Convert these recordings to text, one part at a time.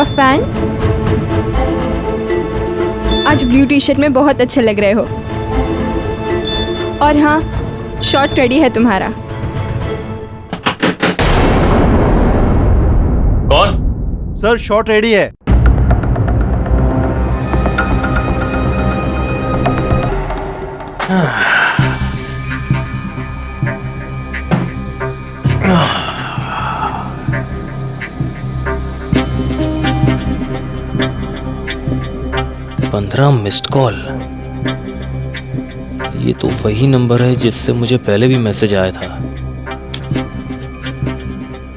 Of pan, आज blue T shirt में बहुत अच्छे लग रहे हो। और हाँ, शॉट रेडी है तुम्हारा। कौन? सर शॉट रेडी है। पंद्रह मिस्ड कॉल। ये तो वही नंबर है जिससे मुझे पहले भी मैसेज आया था।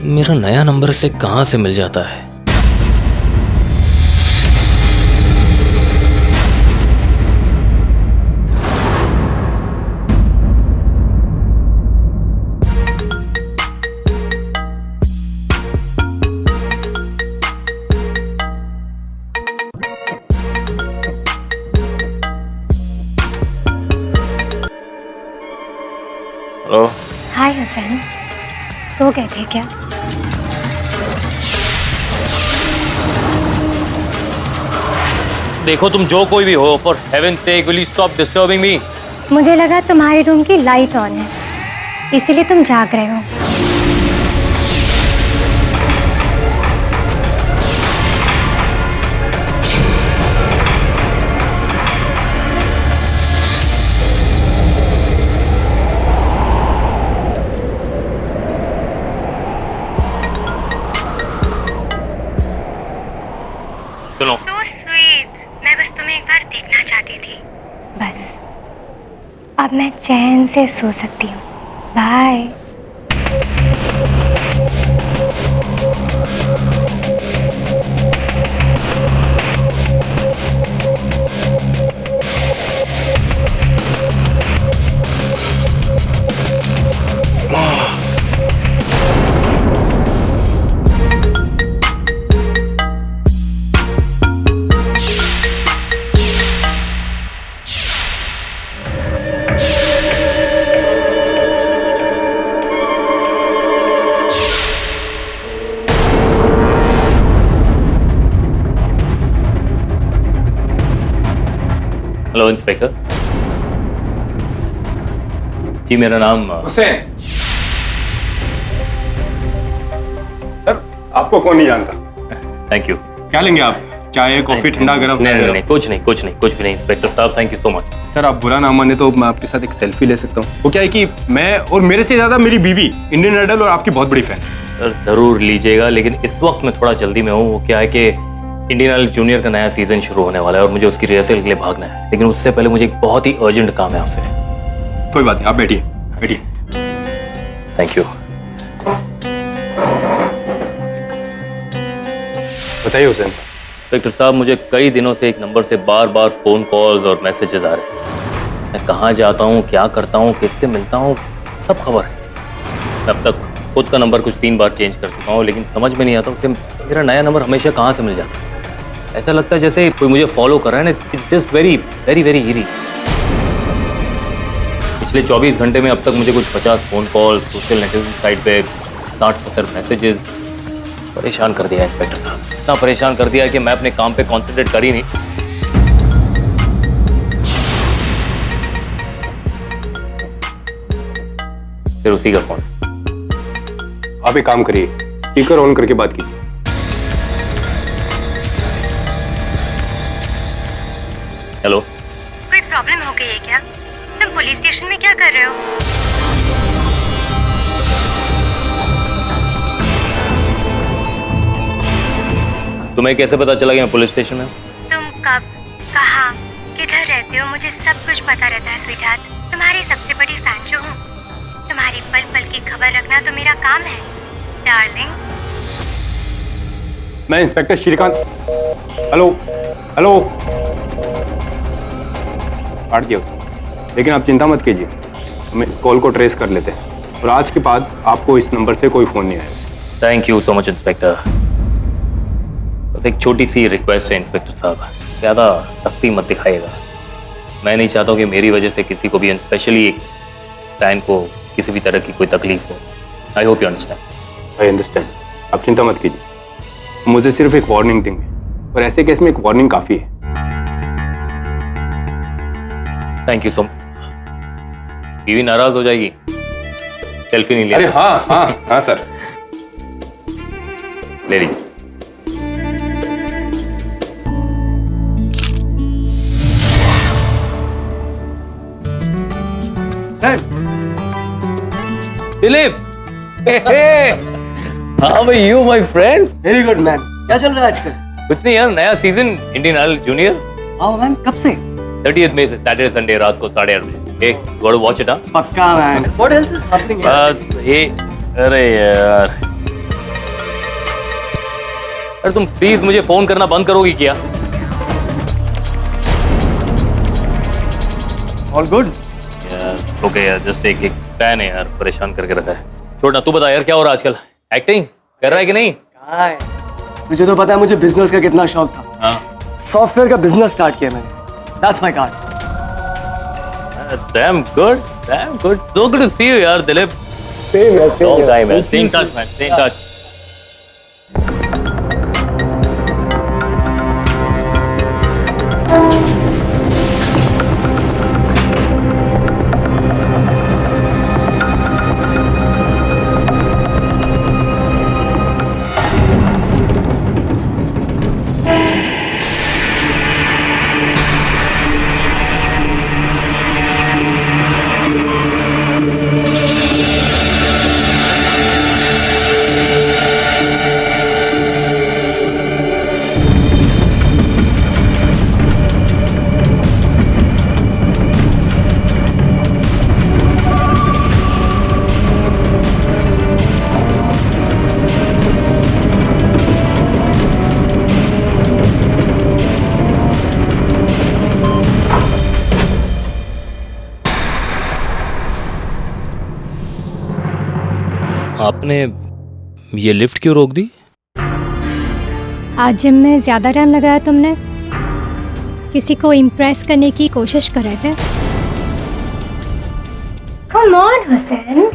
मेरा नया नंबर से कहां से मिल जाता है? हेलो। हाय हुसैन, सो गए थे क्या? देखो तुम जो कोई भी हो, for heaven sec will you stop disturbing me? मुझे लगा तुम्हारे रूम की लाइट ऑन है, इसीलिए तुम जाग रहे हो। सुनो, So sweet, मैं बस तुम्हें एक बार देखना चाहती थी। बस अब मैं चैन से सो सकती हूँ। बाय। हेलो इंस्पेक्टर जी, मेरा नाम हुसैन। सर आपको कौन नहीं जानता? Thank you. क्या लेंगे आप? चाय, कॉफी, ठंडा, गरम? नहीं, कुछ भी नहीं इंस्पेक्टर साहब, thank you so much. Sir आप बुरा ना माने तो मैं आपके साथ एक सेल्फी ले सकता हूँ। वो क्या है कि मैं और मेरे से ज्यादा मेरी बीवी इंडियन आइडल और आपकी बहुत बड़ी फैन। सर जरूर लीजिएगा, लेकिन इस वक्त मैं थोड़ा जल्दी में हूँ। वो क्या है कि इंडियन आइडल जूनियर का नया सीजन शुरू होने वाला है और मुझे उसकी रिहर्सल के लिए भागना है, लेकिन उससे पहले मुझे एक बहुत ही अर्जेंट काम है आपसे। कोई बात नहीं, आप बैठिए बैठिए। Thank you. बताइए हुसैन। इंस्पेक्टर साहब, मुझे कई दिनों से एक नंबर से बार बार फोन कॉल्स और मैसेजेस आ रहे हैं। मैं कहाँ जाता हूँ, क्या करता हूँ, किससे मिलता हूँ, सब खबर है। मैं अब तक खुद का नंबर कुछ 3 बार चेंज कर चुका हूँ, लेकिन समझ में नहीं आता कि मेरा नया नंबर हमेशा कहाँ से मिल जाता है। ऐसा लगता है जैसे कोई मुझे फॉलो कर रहा है ना। It's just very very very eerie. पिछले 24 घंटे में अब तक मुझे कुछ 50 phone call, social networking site पे 60-70 मैसेजेस, परेशान कर दिया इंस्पेक्टर साहब। इतना परेशान कर दिया कि मैं अपने काम पे कॉन्सेंट्रेट कर ही नहीं। फिर उसी का फोन। आप एक काम करिए, स्पीकर ऑन करके बात कीजिए। हेलो। कोई प्रॉब्लम हो गई है क्या? तुम पुलिस स्टेशन में क्या कर रहे हो? तुम्हें कैसे पता चला कि मैं पुलिस स्टेशन में हूँ? तुम कब, कहाँ, किधर रहते हो, मुझे सब कुछ पता रहता है स्वीटहार्ट। तुम्हारी सबसे बड़ी फैन जो हूँ। तुम्हारी पल पल की खबर रखना तो मेरा काम है डार्लिंग। मैं इंस्पेक्टर श्रीकांत। Hello hello. काट दिया, लेकिन आप चिंता मत कीजिए, हम इस कॉल को ट्रेस कर लेते हैं और आज के बाद आपको इस नंबर से कोई फोन नहीं आएगा। Thank you so much inspector. बस एक छोटी सी रिक्वेस्ट है इंस्पेक्टर साहब, ज़्यादा सख्ती मत दिखाइएगा। मैं नहीं चाहता कि मेरी वजह से किसी को भी, स्पेशली एक फैन को, किसी भी तरह की कोई तकलीफ हो। I hope you understand. I understand, आप चिंता मत कीजिए। मुझे सिर्फ एक वार्निंग देंगे, और ऐसे केस में एक वार्निंग काफी है। Thank you so much. बीवी नाराज हो जाएगी, सेल्फी नहीं अरे लिया। हाँ हाँ हाँ सर। ले लीजिए। Dilip, how are you my friend? Very good man. क्या चल रहा है आजकल? कुछ नहीं यार, नया सीजन इंडियन आइडल जूनियर। आओ मैन, कब से? 30th मई से सैटरडे संडे रात को 8:30 बजे। Go to watch it. हाँ पक्का man. What else is happening? बस ये, अरे यार, अरे तुम प्लीज मुझे फोन करना बंद करोगी क्या? All good? यार ओके यार, जस्ट एक फैन है यार, परेशान करके रखा है। छोड़ना, तू बता यार क्या हो रहा है आजकल? एक्टिंग कर रहा है कि नहीं? कहाँ है? मुझे तो पता है मुझे बिजनेस का कितना शौक था। हाँ, सॉफ्टवेयर का बिजनेस स्टार्ट किया मैंने। That's my card. that's damn good, damn good. So good to see you यार दिलीप। सेम है, सेम Long है। time man, stay in touch man, stay in touch. आपने ये लिफ्ट क्यों रोक दी? आज जिम में ज़्यादा टाइम लगाया तुमने? किसी को इम्प्रेस करने की कोशिश कर रहे थे? कम ऑन हुसैन,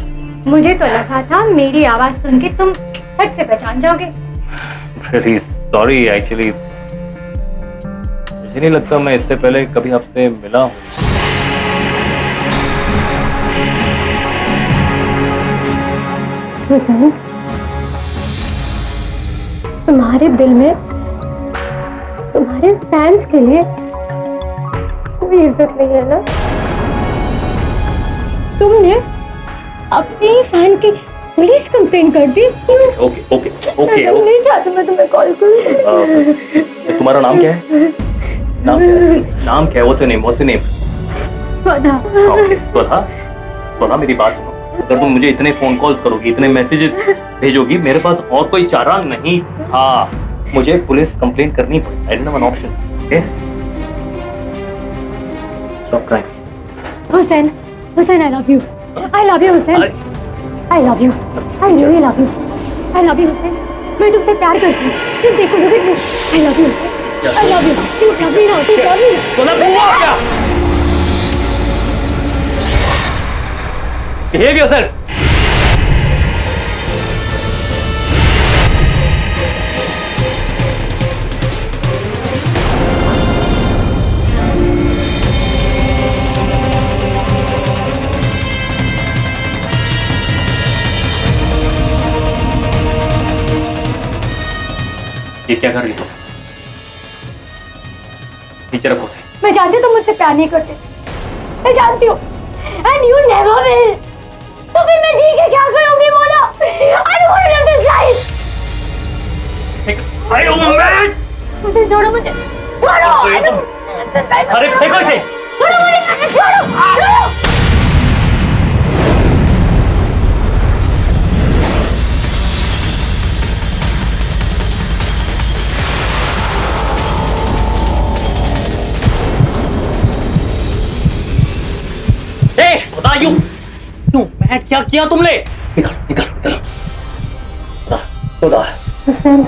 मुझे तो लगा था मेरी आवाज सुन के तुम झट से पहचान जाओगे। Really sorry actually, मुझे नहीं लगता मैं इससे पहले कभी आपसे मिला हूँ। हुसैन, तुम्हारे दिल में तुम्हारे फैंस के लिए कोई इज्जत नहीं है ना? तुमने अपने फैन की पुलिस कंप्लेन कर दी। ओके ओके ओके मैं नहीं चाहती मैं तुम्हें कॉल करूं। तुम्हारा नाम क्या है? नाम क्या है? नाम क्या है? What's your name? What's your name? स्वधा। ओके स्वधा, स्वधा मेरी बात सुनो। अगर तुम मुझे इतने फोन कॉल्स करोगी, इतने मैसेजेस भेजोगी, मेरे पास और कोई चारा नहीं था। मुझे पुलिस कंप्लेंट करनी पड़ी। I didn't have an option. Okay? Stop crying. Hussain, Hussain, I love you. I love you, Hussain. I love you. I really love you. I love you, Hussain. मैं तुमसे प्यार करती हूँ। तुम देखो, look at me. I love you. I love you. Please love me now. Please love me now. स्वधा हुआ क्या? Behave yourself. ये क्या कर रही हो? नीचे रखो उसे। मैं जानती हूँ तुम मुझसे प्यार नहीं करते। मैं जानती हूँ। And you never will. तो फिर मैं जी के क्या करूँगी बोलो? I don't want to live this life. मुझे छोड़ो, मुझे छोड़ो। I don't want to live this life. अरे फेंको इसे। छोड़ो मुझे, छोड़ो, छोड़ो। बता यू मैट क्या किया तुमने? निकल निकल निकल। स्वधा, Hussain,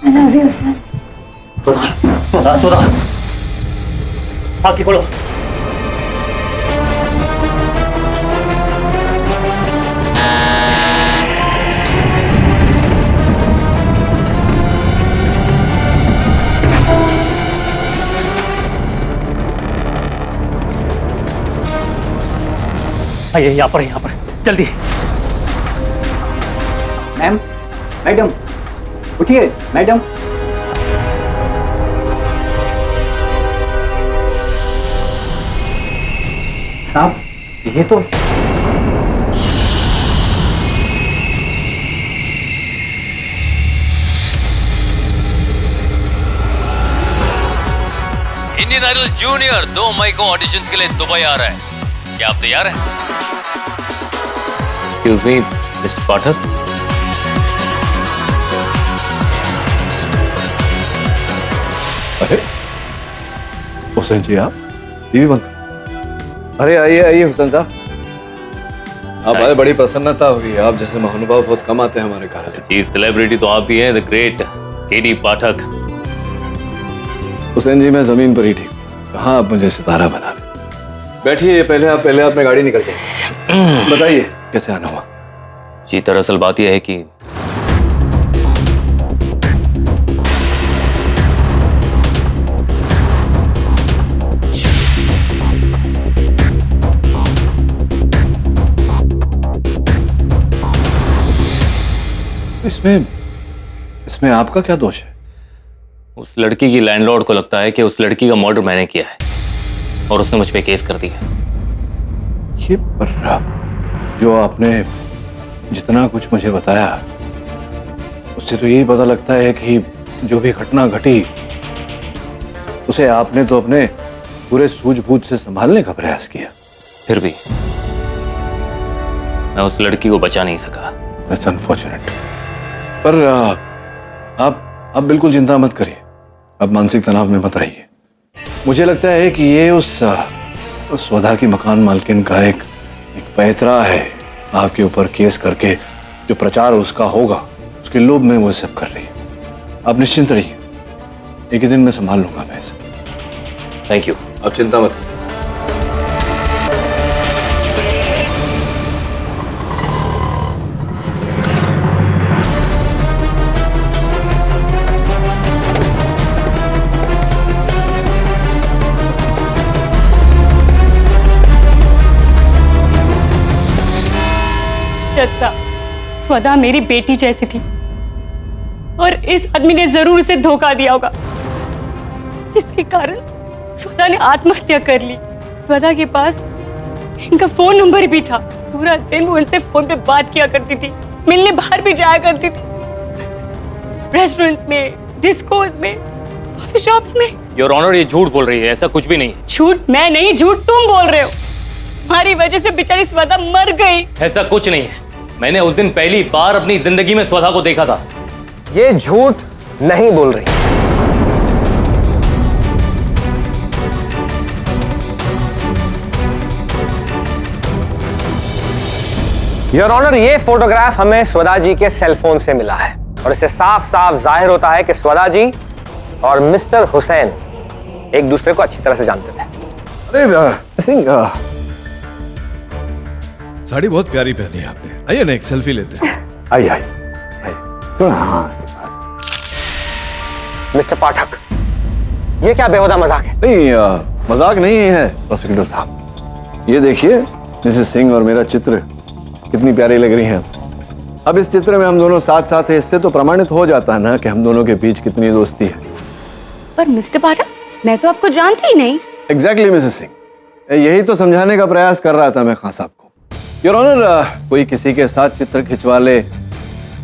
I love you, Hussain. स्वधा, स्वधा, आँखें खोलो। आइए यहाँ पर जल्दी। मैम, मैडम, उठिए मैडम। साहब, ये तो इंडियन आइडल जूनियर 2 मई को ऑडिशंस के लिए दुबई आ रहा है, क्या आप तैयार हैं? एक्सक्यूज मी मिस्टर पाठक। अरे हुसैन जी, आप टीवी बंद। अरे आइए आइए हुसैन साहब, आप आए, बड़ी प्रसन्नता हुई। आप जैसे महानुभाव बहुत कम आते हैं हमारे कार्यालय। जी सेलिब्रिटी तो आप ही हैं, द ग्रेट केडी पाठक। हुसैन जी, मैं जमीन पर ही ठीक हूँ, कहाँ आप मुझे सितारा बना रहे। बैठिए, पहले आप में गाड़ी निकल जाए। बताइए कैसे आना हुआ। जी दरअसल बात यह है कि इसमें आपका क्या दोष है? उस लड़की की लैंडलॉर्ड को लगता है कि उस लड़की का मर्डर मैंने किया है और उसने मुझ पे केस कर दिया। ये पर जो आपने जितना कुछ मुझे बताया, उससे तो यही पता लगता है कि जो भी घटना घटी उसे आपने तो अपने पूरे सूझबूझ से संभालने का प्रयास किया। फिर भी मैं उस लड़की को बचा नहीं सका। That's unfortunate। पर आप बिल्कुल चिंता मत करिए, अब मानसिक तनाव में मत रहिए। मुझे लगता है कि ये उस स्वधा की मकान मालकिन का एक पैतरा है, आपके ऊपर केस करके जो प्रचार उसका होगा उसके लोभ में वो सब कर रही है। आप निश्चिंत रहिए, एक ही दिन में संभाल लूंगा मैं इसे। Thank you. आप चिंता मत करिए। जज साहब, स्वधा मेरी बेटी जैसी थी और इस आदमी ने जरूर उसे धोखा दिया होगा, जिसके कारण स्वधा ने आत्महत्या कर ली। स्वधा के पास इनका फोन नंबर भी था। पूरा दिन वो उनसे फोन पे बात किया करती थी, मिलने बाहर भी जाया करती थी, रेस्टोरेंट्स में, डिस्कोस में, कॉफी शॉप्स में। योर ऑनर, ये झूठ बोल रही है, ऐसा कुछ भी नहीं है। झूठ मैं नहीं, झूठ तुम बोल रहे हो। हमारी वजह से बेचारी स्वधा मर गई। ऐसा कुछ नहीं है, मैंने उस दिन पहली बार अपनी जिंदगी में स्वधा को देखा था। ये झूठ नहीं बोल रही। योर ऑनर, ये फोटोग्राफ हमें स्वधा जी के सेल फोन से मिला है और इससे साफ साफ जाहिर होता है कि स्वधा जी और मिस्टर हुसैन एक दूसरे को अच्छी तरह से जानते थे। अरे सिंह, साड़ी बहुत प्यारी पहनी है आपने। आइए ना, एक सेल्फी लेते हैं। आइए तो हाँ। मिस्टर पाठक, ये क्या बेहुदा मजाक है? नहीं, मजाक नहीं है प्रोसिक्यूटर साहब। ये देखिए, मिसेस सिंह और मेरा चित्र कितनी प्यारी लग रही हैं। अब इस चित्र में हम दोनों साथ साथ हैं, इससे तो प्रमाणित हो जाता है ना कि हम दोनों के बीच कितनी दोस्ती है। पर मिस्टर पाठक, मैं तो आपको जानती ही नहीं। एग्जैक्टली मिसेस सिंह, यही तो समझाने का प्रयास कर रहा था मैं खान साहब को। योर ऑनर, कोई किसी के साथ चित्र खिंचवा ले,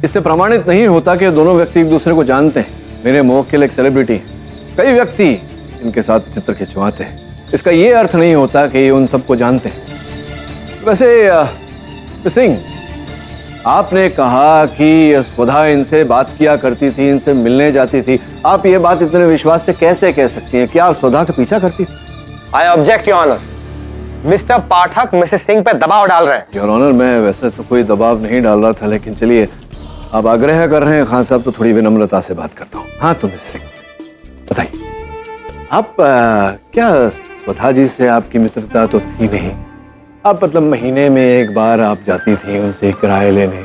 इससे प्रमाणित नहीं होता कि दोनों व्यक्ति एक दूसरे को जानते हैं। मेरे मोवक्किल एक सेलिब्रिटी, कई व्यक्ति इनके साथ चित्र खिंचवाते हैं, इसका ये अर्थ नहीं होता कि ये उन सबको जानते हैं। वैसे सिंह, आपने कहा कि स्वधा इनसे बात किया करती थी, इनसे मिलने जाती थी। आप ये बात इतने विश्वास से कैसे कह सकती हैं? क्या आप स्वधा का पीछा करती थी? I object your honour. Mr Pathak Mrs Singh पे दबाव डाल रहे हैं। योर ऑनर, मैं वैसे तो कोई दबाव नहीं डाल रहा था, लेकिन चलिए आप आग्रह कर रहे हैं खान साहब, तो थोड़ी विनम्रता से बात करता हूँ। हाँ तो मिसेस सिंह, बताइए आप क्या स्वधा जी से आपकी मित्रता तो थी नहीं? आप मतलब महीने में एक बार आप जाती थी उनसे किराए लेने,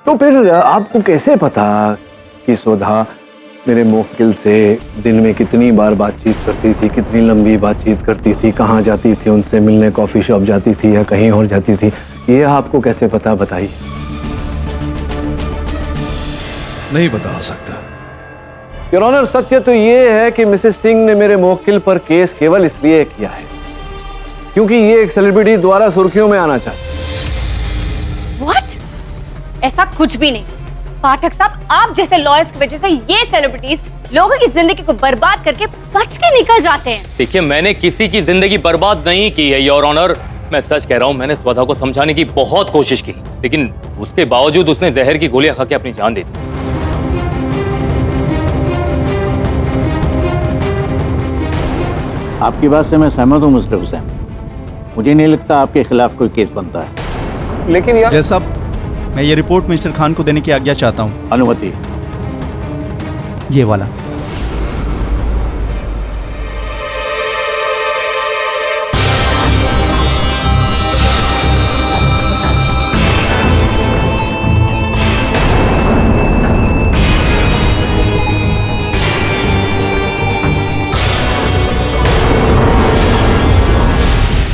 तो फिर आपको कैसे पता कि स्वधा मेरे मुवक्किल से दिन में कितनी बार बातचीत करती थी, कितनी लंबी बातचीत करती थी, कहाँ जाती थी उनसे मिलने, कॉफ़ी शॉप जाती थी या कहीं और जाती थी, ये आपको कैसे पता, बताइए। नहीं बता हो सकता। योर ऑनर, सत्य तो ये है कि मिसेस सिंह ने मेरे मुवक्किल पर केस केवल इसलिए किया है क्योंकि ये एक सेलिब्रिटी द्वारा सुर्खियों में आना चाहती है। What? ऐसा कुछ भी नहीं पाठक साहब, आप जैसे लॉयर्स की वजह से ये सेलिब्रिटीज लोगों की जिंदगी को बर्बाद करके बच के निकल जाते हैं। देखिए, मैंने किसी की जिंदगी बर्बाद नहीं की है योर ऑनर। मैं सच कह रहा हूं, मैंने स्वधा को समझाने की बहुत कोशिश की, लेकिन उसके बावजूद उसने जहर की गोलियां खा के अपनी जान दे दी। आपकी बात से मैं सहमत हूं मिस्टर हुसैन। मुझे नहीं लगता आपके खिलाफ कोई केस बनता है। लेकिन यार जैसा मैं ये रिपोर्ट मिस्टर खान को देने की आज्ञा चाहता हूँ। अनुमति। ये वाला।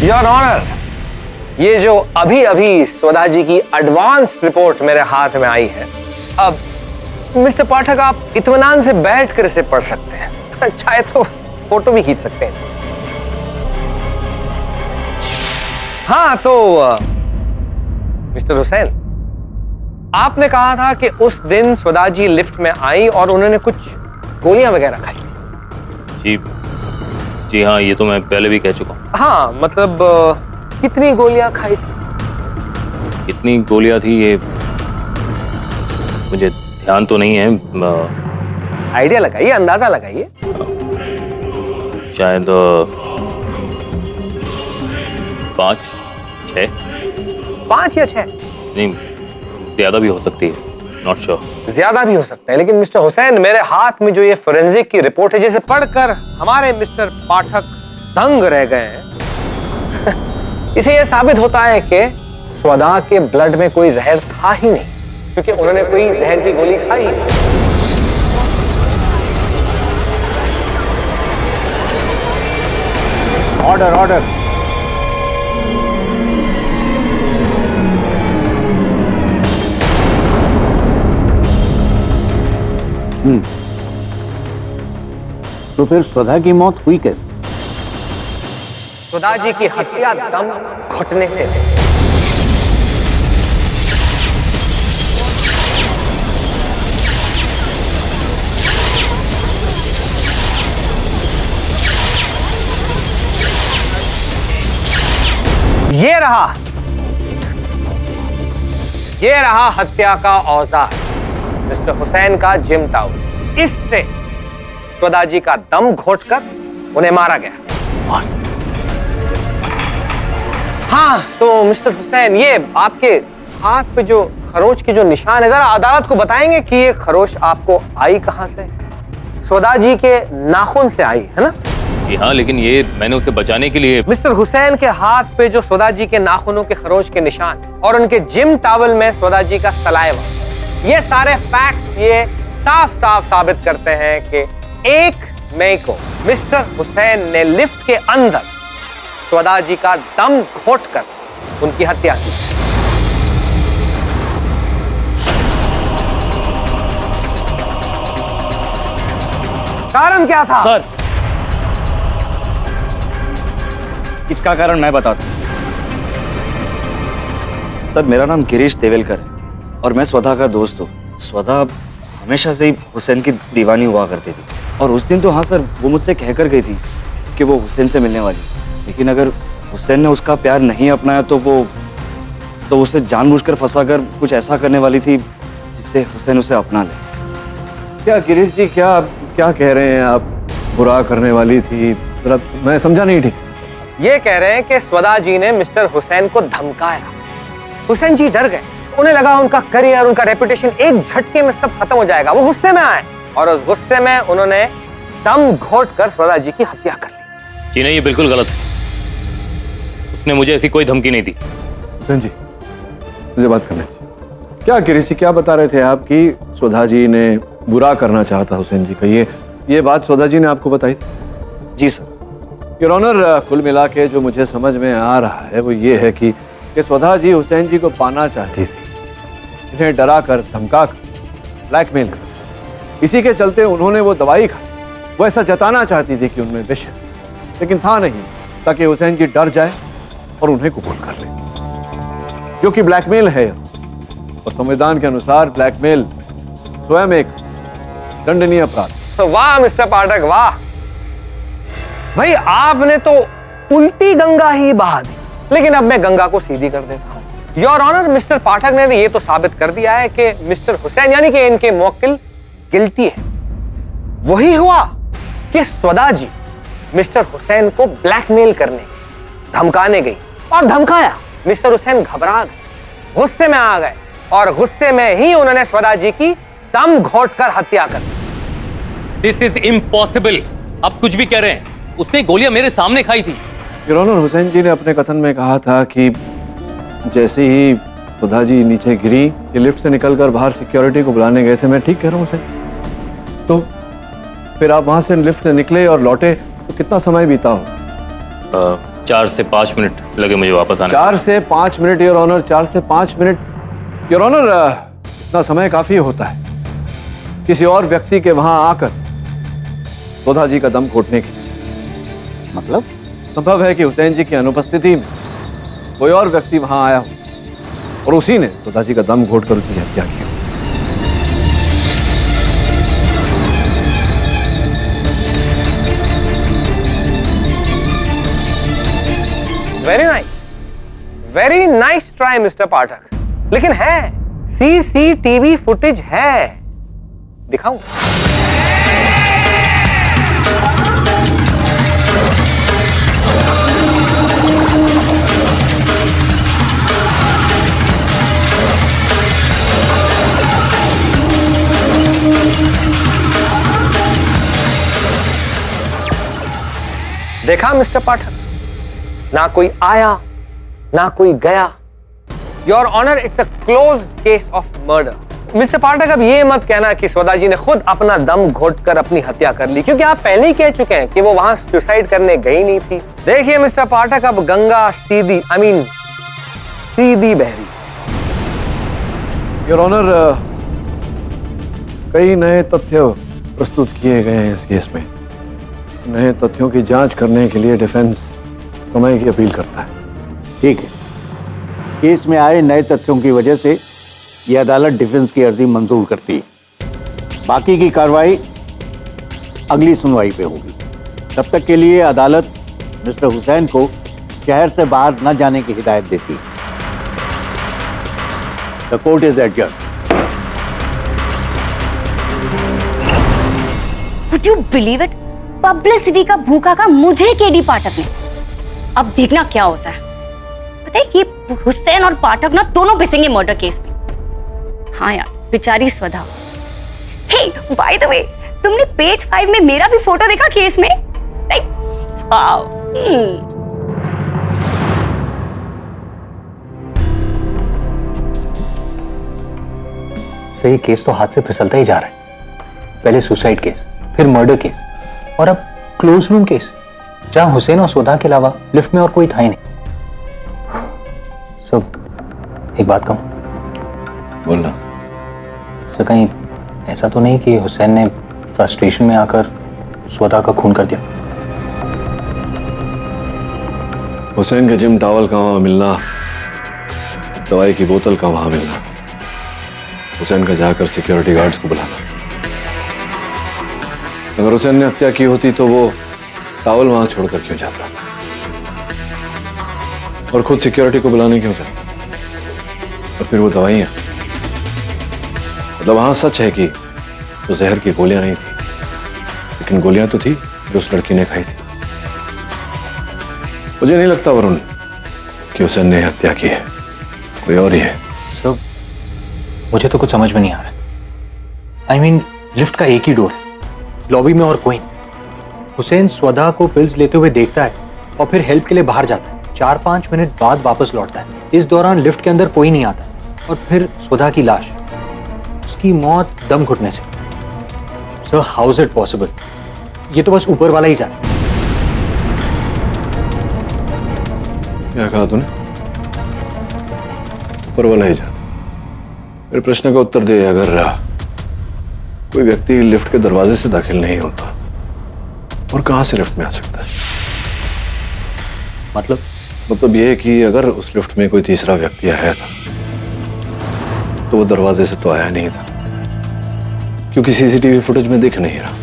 योर ऑनर, ये जो अभी अभी स्वधा जी की एडवांस रिपोर्ट मेरे हाथ में आई है, अब मिस्टर पाठक आप इत्मीनान से बैठकर इसे पढ़ सकते हैं, चाहे तो फोटो भी खींच सकते हैं। हाँ तो मिस्टर हुसैन, आपने कहा था कि उस दिन स्वधा जी लिफ्ट में आई और उन्होंने कुछ गोलियां वगैरह खाई। जी हाँ, ये तो मैं पहले भी कह चुका हूँ। हाँ मतलब कितनी गोलियां खाई थी? कितनी गोलियां थी ये मुझे ध्यान तो नहीं है। आइडिया लगाइए, अंदाजा लगाइए। शायद 5, 6। 5 या 6? नहीं, ज्यादा भी हो सकती है, नॉट श्योर। ज्यादा भी हो सकता है, लेकिन मिस्टर हुसैन, मेरे हाथ में जो ये फोरेंसिक की रिपोर्ट है, जिसे पढ़कर हमारे मिस्टर पाठक दंग रह गए हैं, इसे यह साबित होता है कि स्वधा के ब्लड में कोई जहर था ही नहीं, क्योंकि उन्होंने कोई जहर की गोली खाई ही नहीं। Order order. तो फिर स्वधा की मौत हुई कैसे? स्वधा जी की हत्या दम घुटने से हुई। ये रहा हत्या का औजार, मिस्टर हुसैन का जिम टाउल। इससे स्वधा जी का दम घोटकर उन्हें मारा गया। हाँ तो मिस्टर हुसैन, ये आपके हाथ पे जो खरोच के जो निशान है, जरा अदालत को बताएंगे कि ये खरोच आपको आई कहां से? स्वधा जी के नाखून से आई है ना? जी हाँ, लेकिन ये मैंने उसे बचाने के लिए। मिस्टर हुसैन के हाथ पे जो स्वधा जी के नाखूनों के खरोच के निशान और उनके जिम टॉवल में स्वधा जी का सलाइवा, ये सारे फैक्ट्स ये साफ साफ साबित करते हैं कि 1 मई को मिस्टर हुसैन ने लिफ्ट के अंदर स्वधा जी का दम घोटकर उनकी हत्या की। कारण क्या था? सर, इसका कारण मैं बताता हूं। सर, मेरा नाम गिरीश देवेलकर है और मैं स्वधा का दोस्त हूँ। स्वधा हमेशा से ही हुसैन की दीवानी हुआ करती थी और उस दिन तो हाँ सर, वो मुझसे कहकर गई थी कि वो हुसैन से मिलने वाली, लेकिन अगर हुसैन ने उसका प्यार नहीं अपनाया तो उसे जानबूझकर फंसाकर कुछ ऐसा करने वाली थी जिससे हुसैन उसे अपना ले। क्या गिरीश जी, क्या कह रहे हैं आप? बुरा करने वाली थी? मैं समझा नहीं ठीक से। ये कह रहे हैं कि स्वधा जी ने मिस्टर हुसैन को धमकाया। हुसैन जी डर गए, उन्हें लगा उनका करियर, उनका रेपुटेशन एक झटके में सब खत्म हो जाएगा। वो गुस्से में आए और उस गुस्से में उन्होंने दम घोटकर स्वधा जी की हत्या कर ली। जी नहीं, ये बिल्कुल गलत है। उसने मुझे ऐसी कोई धमकी नहीं दी। हुसैन जी, मुझे बात करनी चाहिए। क्या गिरीश जी, क्या बता रहे थे आप कि स्वधा जी ने बुरा करना चाहता हुसैन जी का। ये बात स्वदा जी ने आपको बताई? जी सर। योर ऑनर, कुल मिला के जो मुझे समझ में आ रहा है वो ये है कि स्वदा जी हुसैन जी को पाना चाहती थी, इन्हें डरा कर, धमका कर, ब्लैकमेल कर। इसी के चलते उन्होंने वो दवाई खाई। वो ऐसा जताना चाहती थी कि उनमें विष है, लेकिन था नहीं, ताकि हुसैन जी डर जाए और उन्हें कबूल कर ले, जो कि ब्लैकमेल है। और संविधान के अनुसार ब्लैकमेल स्वयं एक दंडनीय अपराध। तो वाह मिस्टर पाठक, वाह भाई, आपने तो उल्टी गंगा ही बहा दी। लेकिन अब मैं गंगा को सीधी कर देता हूं। योर ऑनर, मिस्टर पाठक ने ये तो साबित कर दिया है कि मिस्टर हुसैन यानी कि इनके मुवक्किल गिल्टी है। वही हुआ कि स्वदा जी मिस्टर हुसैन को ब्लैकमेल करने, धमकाने गई और धमकाया। मिस्टर हुसैन घबरा गए, गुस्से में आ गए और गुस्से में ही उन्होंने स्वदा जी की दम घोंटकर हत्या कर दी। This is impossible. आप कुछ भी कह रहे हैं, उसने गोलियां मेरे सामने खाई थी। योर ऑनर, हुसैन जी ने अपने कथन में कहा था कि जैसे ही सुधा जी नीचे गिरी, ये लिफ्ट से निकलकर बाहर सिक्योरिटी को बुलाने गए थे। मैं ठीक कह रहा हूँ हुसैन? तो फिर आप वहां से लिफ्ट से निकले और लौटे तो कितना समय बीता हो? 4 से 5 मिनट लगे मुझे वापस आने। 4 से 5 मिनट योर ऑनर, 4 से 5 मिनट योर ऑनर, इतना समय काफी होता है किसी और व्यक्ति के वहां आकर सुधा जी का दम घोटने के लिए। मतलब? संभव है कि हुसैन जी की अनुपस्थिति में कोई और व्यक्ति वहां आया हो और उसी ने सुधा जी का दम घोटकर उसकी हत्या की। वेरी नाइस ट्राई मिस्टर पाठक। लेकिन है, सीसीटीवी फुटेज है, दिखाऊं? देखा मिस्टर पाठक, ना कोई आया ना कोई गया। Your honour, it's a close case of murder. Mister Pathak, अब ये मत कहना कि स्वदा जी ने खुद अपना दम घोटकर अपनी हत्या कर ली, क्योंकि आप पहले ही कह चुके हैं कि वो वहां सुसाइड करने गई नहीं थी। देखिए मिस्टर पाठक, अब गंगा सीधी सीधी बह रही। योर ऑनर, कई नए तथ्य प्रस्तुत किए गए हैं इस केस में। नए तथ्यों की जांच करने के लिए डिफेंस समय की अपील करता है। ठीक है, केस में आए नए तथ्यों की वजह से यह अदालत डिफेंस की अर्जी मंजूर करती है। बाकी की कार्रवाई अगली सुनवाई पे होगी। तब तक के लिए अदालत मिस्टर हुसैन को शहर से बाहर न जाने की हिदायत देती है। The court is adjourn. Would you believe it? Publicity का भूखा का मुझे केडी पाठक ने। अब देखना क्या होता है। पता है कि हुसैन और पाठक ना दोनों पिसेंगे मर्डर केस में। हाँ यार, बेचारी स्वदा। हे, बाय द वे, तुमने पेज 5 में मेरा भी फोटो देखा केस में? वाओ। सही, केस तो हाथ से फिसलता ही जा रहा है। पहले सुसाइड केस, फिर मर्डर केस और अब क्लोज रूम केस, जहां हुसैन और स्वदा के अलावा लिफ्ट में और कोई था ही नहीं। सब एक बात कहूं? बोलना। सर, कहीं ऐसा तो नहीं कि हुसैन ने फ्रस्ट्रेशन में आकर स्वदा का खून कर दिया? हुसैन के जिम टॉवल का वहां मिलना, दवाई की बोतल का वहां मिलना, हुसैन का जाकर सिक्योरिटी गार्ड्स को बुलाना। अगर हुसैन ने हत्या की होती तो वो टॉवल वहां छोड़कर क्यों जाता और खुद सिक्योरिटी को बुलाने क्यों जाता? और फिर वो दवाइयां, मतलब वहां सच है कि वो जहर की गोलियां नहीं थी, लेकिन गोलियां तो थी जो उस लड़की ने खाई थी। मुझे नहीं लगता वरुण कि हुसैन ने हत्या की है, कोई और ही है। सर, मुझे तो कुछ समझ में नहीं आ रहा। I mean, लिफ्ट का एक ही डोर है, लॉबी में और कोई नहीं। हुसैन स्वदा को पिल्स लेते हुए देखता है और फिर हेल्प के लिए बाहर जाता है। 4-5 मिनट बाद वापस लौटता है। इस दौरान लिफ्ट के अंदर कोई नहीं आता और फिर स्वदा की लाश, उसकी मौत दम घुटने से। Sir how is it possible? ये तो बस ऊपर वाला ही जाने। क्या कहा तूने? ऊपर वाला ही जाने। मेरे प्रश्न का उत्तर दे। अगर कोई व्यक्ति लिफ्ट के दरवाजे से दाखिल नहीं होता और कहां से लिफ्ट में आ सकता है? मतलब यह है कि अगर उस लिफ्ट में कोई तीसरा व्यक्ति आया था तो वो दरवाजे से तो आया नहीं था, क्योंकि सीसीटीवी फुटेज में दिख नहीं रहा।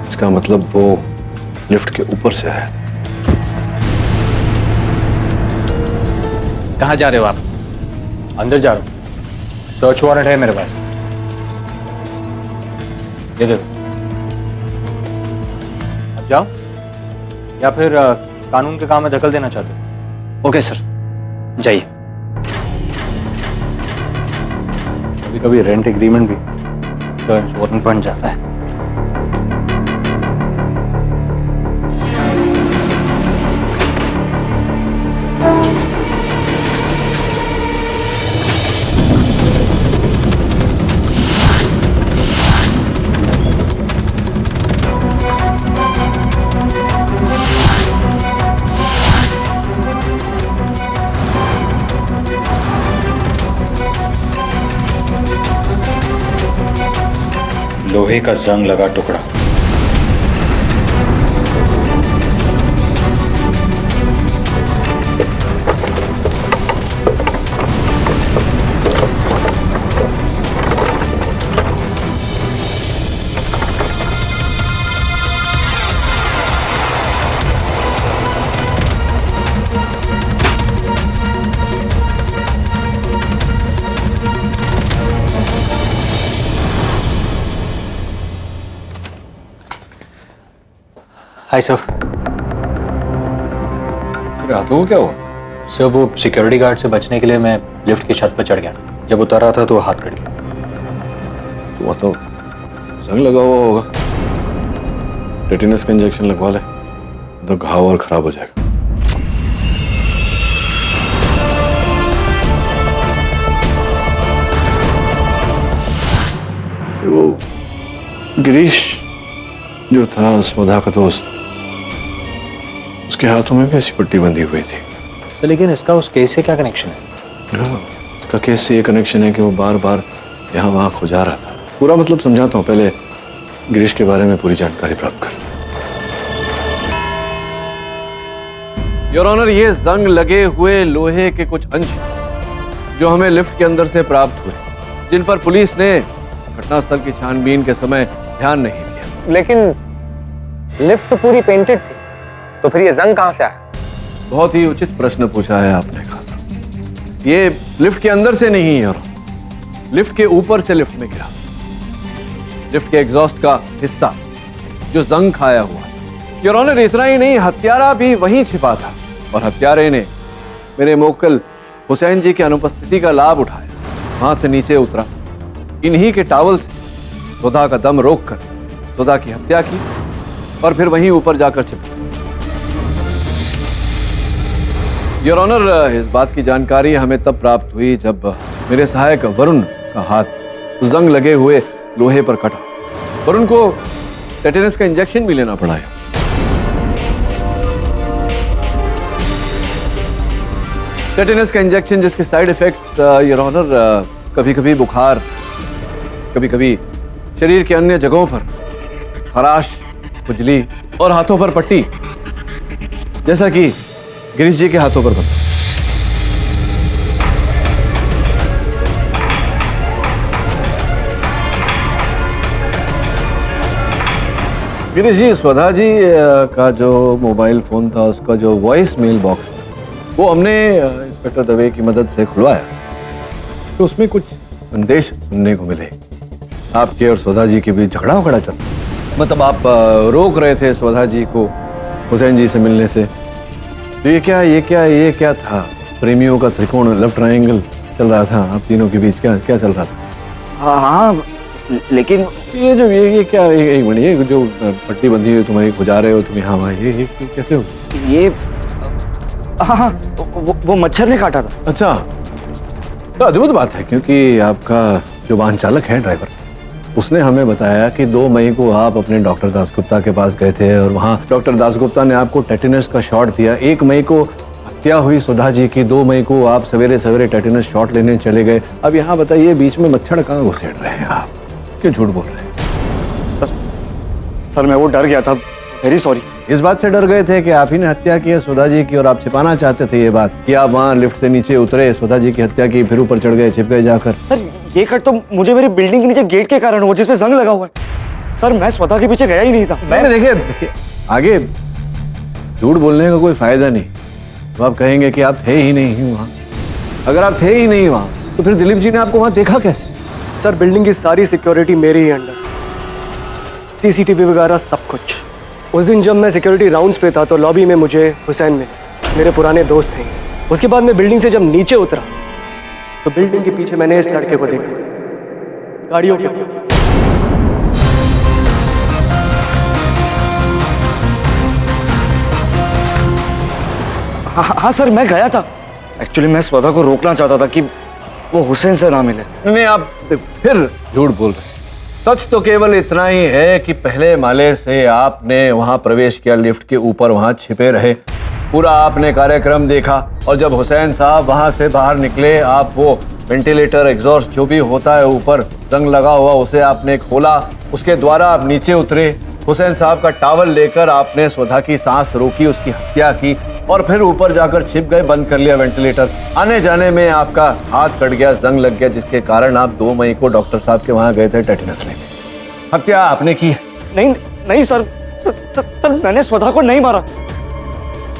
इसका मतलब वो लिफ्ट के ऊपर से आया था। कहाँ जा रहे हो आप? अंदर जा रहा हूँ, सर्च वारंट है मेरे पास। ये देखो, अब जाओ या फिर कानून के काम में दखल देना चाहते हो? ओके सर, जाइए। कभी कभी रेंट एग्रीमेंट भी सर्च वारंट बन जाता है। लोहे का जंग लगा टुकड़ा। Hi sir. तेरे हाथों को क्या हुआ? सर वो सिक्योरिटी गार्ड से बचने के लिए मैं लिफ्ट की छत पर चढ़ गया था। जब उतर रहा था तो हाथ कट गया। वो तो जंग लगा हुआ होगा। टेटेनस का इंजेक्शन लगवा ले, तो घाव और खराब हो जाएगा। वो गिरीश जो था स्वधा का दोस्त, उसके हाथों में भी ऐसी पट्टी बंधी हुई थी। तो लेकिन इसका उस केस से क्या कनेक्शन है? हाँ, इसका केस से ये कनेक्शन है कि वो बार बार यहाँ वहाँ खो जा रहा था। पूरा मतलब समझाता हूँ, पहले गिरीश के बारे में पूरी जानकारी प्राप्त कर। योर ऑनर, ये जंग लगे हुए लोहे के कुछ अंश जो हमें लिफ्ट के अंदर से प्राप्त हुए, जिन पर पुलिस ने घटनास्थल की छानबीन के समय ध्यान नहीं दिया। लेकिन लिफ्ट तो पूरी पेंटेड थी, तो फिर ये जंग कहां से आया? बहुत ही उचित प्रश्न पूछा है आपने खासा। ये लिफ्ट के अंदर से नहीं है, लिफ्ट के ऊपर से लिफ्ट में गिरा। लिफ्ट के एग्जॉस्ट का हिस्सा जो जंग खाया हुआ। योर ऑनर, इतना ही नहीं, हत्यारा भी वहीं छिपा था और हत्यारे ने मेरे मोक्कल हुसैन जी की अनुपस्थिति का लाभ उठाया, वहां से नीचे उतरा, इन्हीं के टावल से सुधा का दम रोककर सुधा की हत्या की और फिर वहीं ऊपर जाकर छिपा। योर ऑनर, इस बात की जानकारी हमें तब प्राप्त हुई जब मेरे सहायक वरुण का हाथ जंग लगे हुए लोहे पर कटा। वरुण को टेटेनस का इंजेक्शन भी लेना पड़ा है। टेटेनस का इंजेक्शन जिसके साइड इफेक्ट्स योर ऑनर कभी कभी बुखार, कभी कभी शरीर के अन्य जगहों पर खराश, खुजली और हाथों पर पट्टी, जैसा कि गिरीश जी के हाथों पर बता। गिरीश जी, स्वधा जी का जो मोबाइल फोन था, उसका जो वॉइस मेल बॉक्स था, वो हमने इंस्पेक्टर दवे की मदद से खुलवाया, तो उसमें कुछ संदेश सुनने को मिले। आपके और स्वधा जी के बीच झगड़ा वगड़ा चल, मतलब आप रोक रहे थे स्वधा जी को हुसैन जी से मिलने से। तो ये क्या था? प्रेमियों का त्रिकोण, लव ट्रायंगल चल रहा था आप तीनों के बीच? क्या चल रहा था? हाँ, लेकिन ये क्या, एक मिनट, ये जो पट्टी बंधी हुई तुम्हारी खुजा रहे हो तुम यहाँ वहाँ, ये कैसे हो? ये हाँ, वो मच्छर ने काटा था। अच्छा, तो अद्भुत बात है, क्योंकि आपका जो वाहन चालक है, ड्राइवर, उसने हमें बताया कि 2 मई को आप अपने डॉक्टर दासगुप्ता के पास गए थे और वहाँ डॉक्टर दासगुप्ता ने आपको टेटेनस का शॉट दिया। 1 मई को हत्या हुई सुधा जी की, 2 मई को आप सवेरे सवेरे टेटेनस शॉट लेने चले गए। अब यहाँ बताइए बीच में मच्छर कहाँ घुसेड़ रहे हैं आप, क्यों झूठ बोल रहे हैं? सर मैं वो डर गया था, वेरी सॉरी। इस बात से डर गए थे कि आप ही ने हत्या की है सुधा जी की और आप छिपाना चाहते थे ये बात कि आप वहाँ लिफ्ट से नीचे उतरे, सुधा जी की हत्या की, फिर ऊपर चढ़ गए, छिप गए जाकर। सर ये कट तो मुझे मेरी बिल्डिंग के नीचे गेट के कारण हुआ जिसपे जंग लगा हुआ है। सर मैं स्वतः के पीछे गया ही नहीं था। मैंने देखिए आगे झूठ बोलने का कोई फायदा नहीं। तो आप कहेंगे कि आप थे ही नहीं वहाँ। अगर आप थे ही नहीं वहाँ तो फिर दिलीप जी ने आपको वहाँ देखा कैसे? सर बिल्डिंग की सारी सिक्योरिटी मेरे ही अंडर, सीसीटीवी वगैरह सब कुछ। उस दिन जब मैं सिक्योरिटी राउंड्स पे था तो लॉबी में मुझे हुसैन मिले, मेरे पुराने दोस्त थे। उसके बाद मैं बिल्डिंग से जब नीचे उतरा तो बिल्डिंग के पीछे मैंने इस लड़के को देखा, गाड़ियों के पीछे। हाँ सर मैं गया था। एक्चुअली मैं स्वदा को रोकना चाहता था कि वो हुसैन से ना मिले। नहीं, आप फिर झूठ बोल रहे हैं। सच तो केवल इतना ही है कि पहले माले से आपने वहां प्रवेश किया, लिफ्ट के ऊपर वहां छिपे रहे, पूरा आपने कार्यक्रम देखा और जब हुसैन साहब वहां से बाहर निकले आप वो वेंटिलेटर एग्जॉस्ट जो भी होता है ऊपर जंग लगा हुआ उसे आपने खोला, उसके द्वारा आप नीचे उतरे, हुसैन साहब का टावल लेकर आपने सुधा की सांस रोकी, उसकी हत्या की और फिर ऊपर जाकर छिप गए, बंद कर लिया वेंटिलेटर। आने जाने में आपका हाथ कट गया, जंग लग गया, जिसके कारण आप 2 मई को डॉक्टर साहब के वहां गए थे टेटेनस लेने। हत्या आपने की? नहीं नहीं सर, सर मैंने स्वदा को नहीं मारा।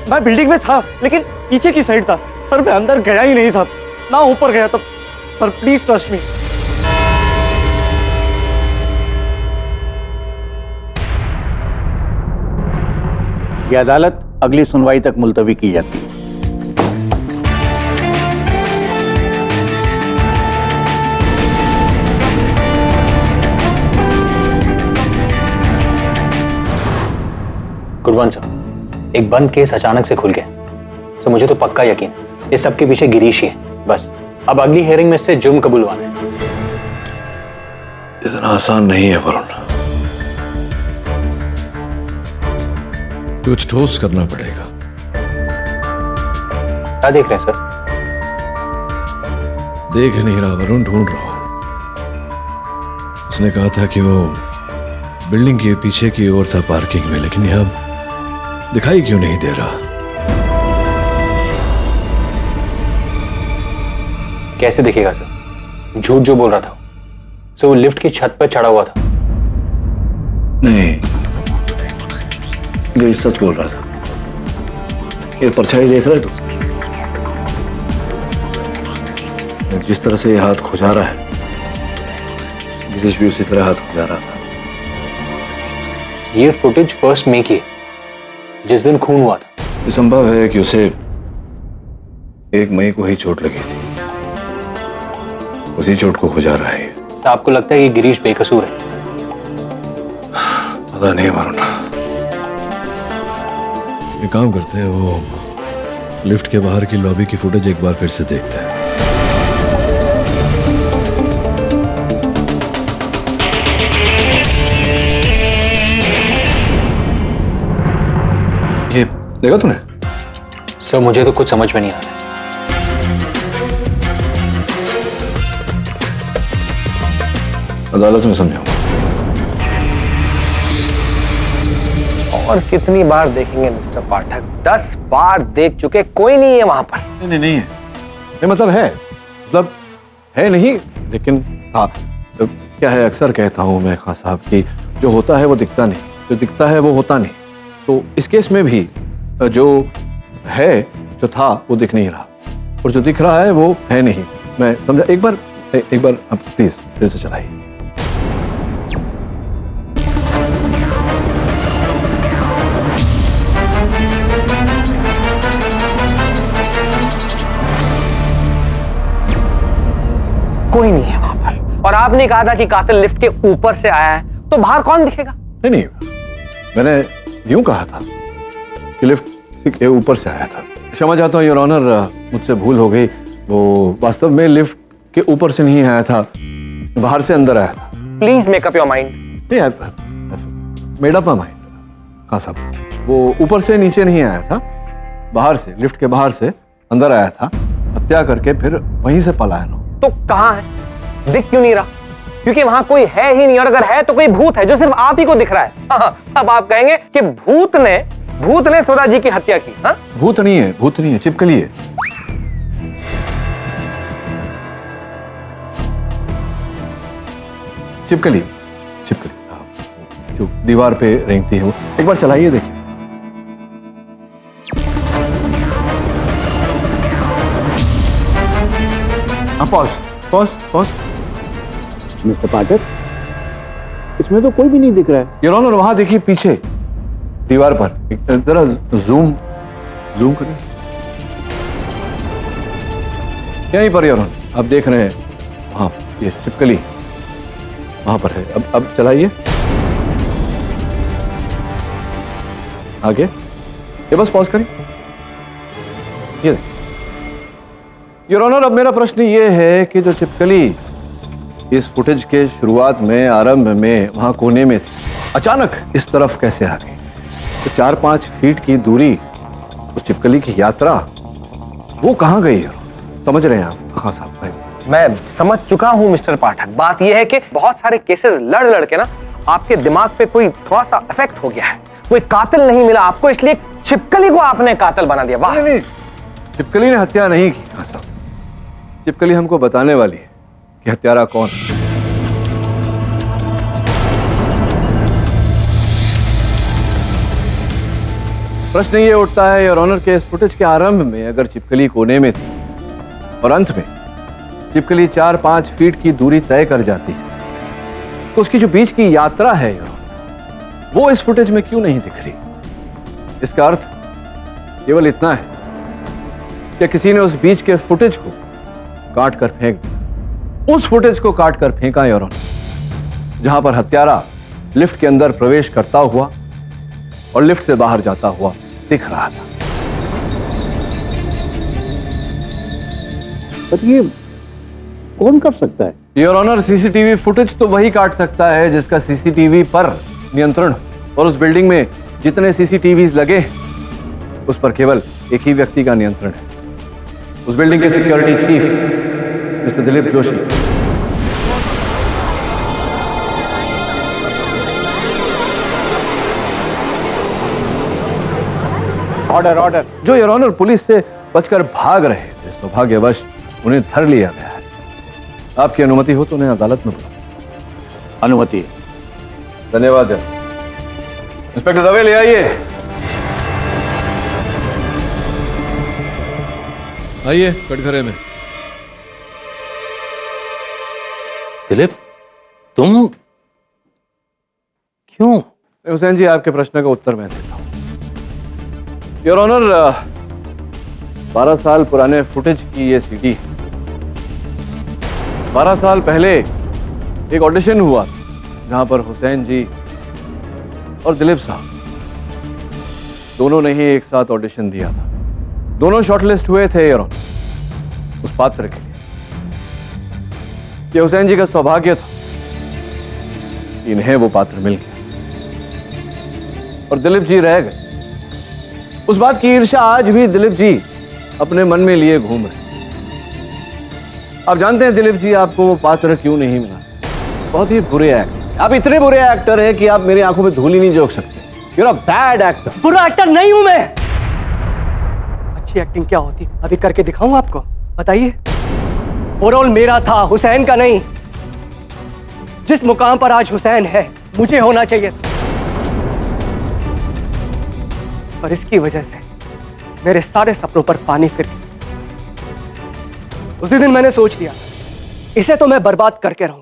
मैं बिल्डिंग में था लेकिन पीछे की साइड था सर, मैं अंदर गया ही नहीं था, ना ऊपर गया था। Sir please trust me. ये अदालत अगली सुनवाई तक मुलतवी की जाती है। गुरवंश सर, एक बंद केस अचानक से खुल गया, तो मुझे तो पक्का यकीन इस सब के पीछे गिरीश ही है। बस अब अगली हियरिंग में इससे जुर्म कबूलवाना है। इतना आसान नहीं है वरुण, कुछ ठोस करना पड़ेगा। क्या देख रहे हैं सर? देख नहीं रहा वरुण, ढूंढ रहा हूं। उसने कहा था कि वो बिल्डिंग के पीछे की ओर था पार्किंग में, लेकिन यहां दिखाई क्यों नहीं दे रहा? कैसे दिखेगा सर? झूठ जो बोल रहा था सो वो लिफ्ट की छत पर चढ़ा हुआ था। नहीं, गिरीश सच बोल रहा था। ये परछाई देख रहे तू? जिस तरह से ये हाथ खुजा रहा है, गिरीश भी उसी तरह हाथ खुजा रहा था। ये फुटेज 1 मई की है, जिस दिन खून हुआ था। ये संभव है कि उसे 1 मई को ही चोट लगी थी, उसी चोट को खुजा रहा है। सर आपको लगता है कि गिरीश बेकसूर है? पता नहीं वरुण, ये काम करते हैं, वो लिफ्ट के बाहर की लॉबी की फुटेज एक बार फिर से देखते हैं। ये देखा तूने? सर मुझे तो कुछ समझ में नहीं आ रहा। अदालत में समझाऊंगा। और कितनी बार देखेंगे मिस्टर पाठक? 10 बार देख चुके, कोई नहीं है वहां पर। नहीं है, ये मतलब है नहीं, लेकिन हाँ तो क्या है, अक्सर कहता हूं मैं खान साहब की जो होता है वो दिखता नहीं, जो दिखता है वो होता नहीं। तो इस केस में भी जो है, जो था वो दिख नहीं रहा और जो दिख रहा है वो है नहीं। मैं समझा। एक बार आप प्लीज फिर से चलाइए। कोई नहीं है वहां पर। और आपने कहा था कि कातिल लिफ्ट के ऊपर से आया है, तो बाहर कौन दिखेगा? नहीं, मैंने यूं कहा था कि लिफ्ट के ऊपर से आया था। क्षमा चाहता हूं योर ऑनर, मुझसे भूल हो गई। वो वास्तव में लिफ्ट के ऊपर से नहीं आया था, बाहर से अंदर आया था। Please make up your mind. Made up my mind. Khan साहब, वो ऊपर से नीचे नहीं आया था, बाहर से, लिफ्ट के बाहर से अंदर आया था, हत्या करके फिर वहीं से पलायन हो। तो कहाँ है? दिख क्यों नहीं रहा? क्योंकि वहां कोई है ही नहीं, और अगर है तो कोई भूत है जो सिर्फ आप ही को दिख रहा है। हाँ, अब आप कहेंगे कि भूत ने स्वदा जी की हत्या की। हाँ? भूत नहीं है, चिपकली है। चिपकली हाँ, जो दीवार पे रेंगती है वो। एक बार चलाइए, देखिए। पॉज। मिस्टर पाठक, इसमें तो कोई भी नहीं दिख रहा है। योर ऑनर, वहां देखिए पीछे दीवार पर, जरा जूम करिए। यहीं पर योर ऑनर, आप देख रहे हैं वहां, ये चिपकली वहां पर है। अब चलाइए आगे, ये बस पॉज करिए। ये योर ऑनर, अब मेरा प्रश्न ये है कि जो चिपकली इस फुटेज के शुरुआत में, आरंभ में वहां कोने में थी, अचानक इस तरफ कैसे आ गई? तो 4-5 फीट की दूरी, उस चिपकली की यात्रा, वो कहां गई है? समझ रहे हैं आप? हाँ साहब, मैं समझ चुका हूं मिस्टर पाठक। बात यह है कि बहुत सारे केसेस लड़ के ना आपके दिमाग पे कोई थोड़ा सा इफेक्ट हो गया है। कोई कातिल नहीं मिला आपको, इसलिए छिपकली को आपने कातिल बना दिया। वाह! नहीं, छिपकली ने हत्या नहीं की। हाँ साहब, छिपकली हमको बताने वाली है कि हत्यारा कौन है। प्रश्न ये उठता है योर ऑनर के इस फुटेज के आरंभ में अगर छिपकली कोने में थी और अंत में छिपकली 4-5 फीट की दूरी तय कर जाती है, तो उसकी जो बीच की यात्रा है योर ऑनर, वो इस फुटेज में क्यों नहीं दिख रही? इसका अर्थ केवल इतना है कि किसी ने उस बीच के फुटेज को काट कर फेंक दिया। उस फुटेज को काट कर फेंका योर ऑनर, जहां पर हत्यारा लिफ्ट के अंदर प्रवेश करता हुआ और लिफ्ट से बाहर जाता हुआ दिख रहा था। पर ये कौन कर सकता है? योर ऑनर, सीसीटीवी फुटेज तो वही काट सकता है जिसका सीसीटीवी पर नियंत्रण, और उस बिल्डिंग में जितने सीसीटीवीज लगे उस पर केवल एक ही व्यक्ति का नियंत्रण है, उस बिल्डिंग के security chief mister Dilip Joshi. Order. जो योर ऑनर पुलिस से बचकर भाग रहे थे, सौभाग्यवश उन्हें धर लिया गया है। आपकी अनुमति हो तो उन्हें अदालत में बुलाओ। अनुमति है। धन्यवाद। इंस्पेक्टर दवे, ले आइए। आइए कटघरे में। दिलीप, तुम क्यों? हुसैन जी, आपके प्रश्न का उत्तर मैं देता हूं। योर ऑनर, 12 साल पुराने फुटेज की ये सीडी है। 12 साल पहले एक ऑडिशन हुआ जहां पर हुसैन जी और दिलीप साहब दोनों ने ही एक साथ ऑडिशन दिया था। दोनों शॉर्टलिस्ट हुए थे योर ऑनर उस पात्र के लिए। ये हुसैन जी का सौभाग्य था कि इन्हें वो पात्र मिल गया और दिलीप जी रह गए। उस बात की ईर्ष्या आज भी दिलीप जी अपने मन में लिए घूम रहे। आप जानते हैं दिलीप जी, आपको वो पात्र क्यों नहीं मिला? बहुत ही बुरे एक्टर। आप इतने बुरे एक्टर हैं कि आप मेरी आंखों में धूल ही नहीं झोंक सकते। You're a bad actor। बुरा एक्टर नहीं हूं मैं। अच्छी एक्टिंग क्या होती अभी करके दिखाऊं आपको, बताइए। वो रोल मेरा था, हुसैन का नहीं। जिस मुकाम पर आज हुसैन है मुझे होना चाहिए था, और इसकी वजह से मेरे सारे सपनों पर पानी फिर गया। उसी दिन मैंने सोच लिया इसे तो मैं बर्बाद करके रहूंगा।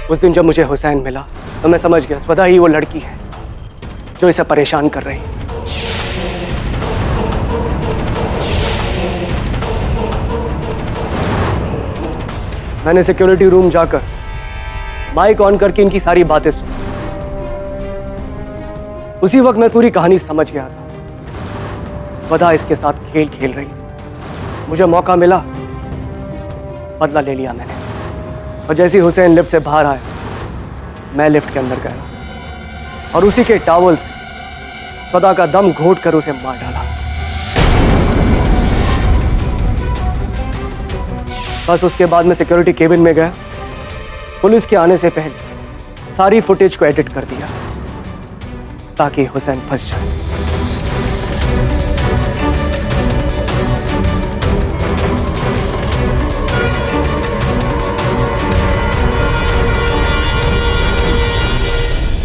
उस दिन जब मुझे हुसैन मिला तो मैं समझ गया स्वदा ही वो लड़की है जो इसे परेशान कर रही है। मैंने सिक्योरिटी रूम जाकर माइक ऑन करके इनकी सारी बातें सुनी। उसी वक्त मैं पूरी कहानी समझ गया था। स्वदा इसके साथ खेल खेल रही थी। मुझे मौका मिला, बदला ले लिया मैंने। और जैसे ही हुसैन लिफ्ट से बाहर आया, मैं लिफ्ट के अंदर गया और उसी के टॉवल से स्वदा का दम घोट कर उसे मार डाला। बस उसके बाद मैं सिक्योरिटी केबिन में गया, पुलिस के आने से पहले सारी फुटेज को एडिट कर दिया ताकि हुसैन फंस जाए।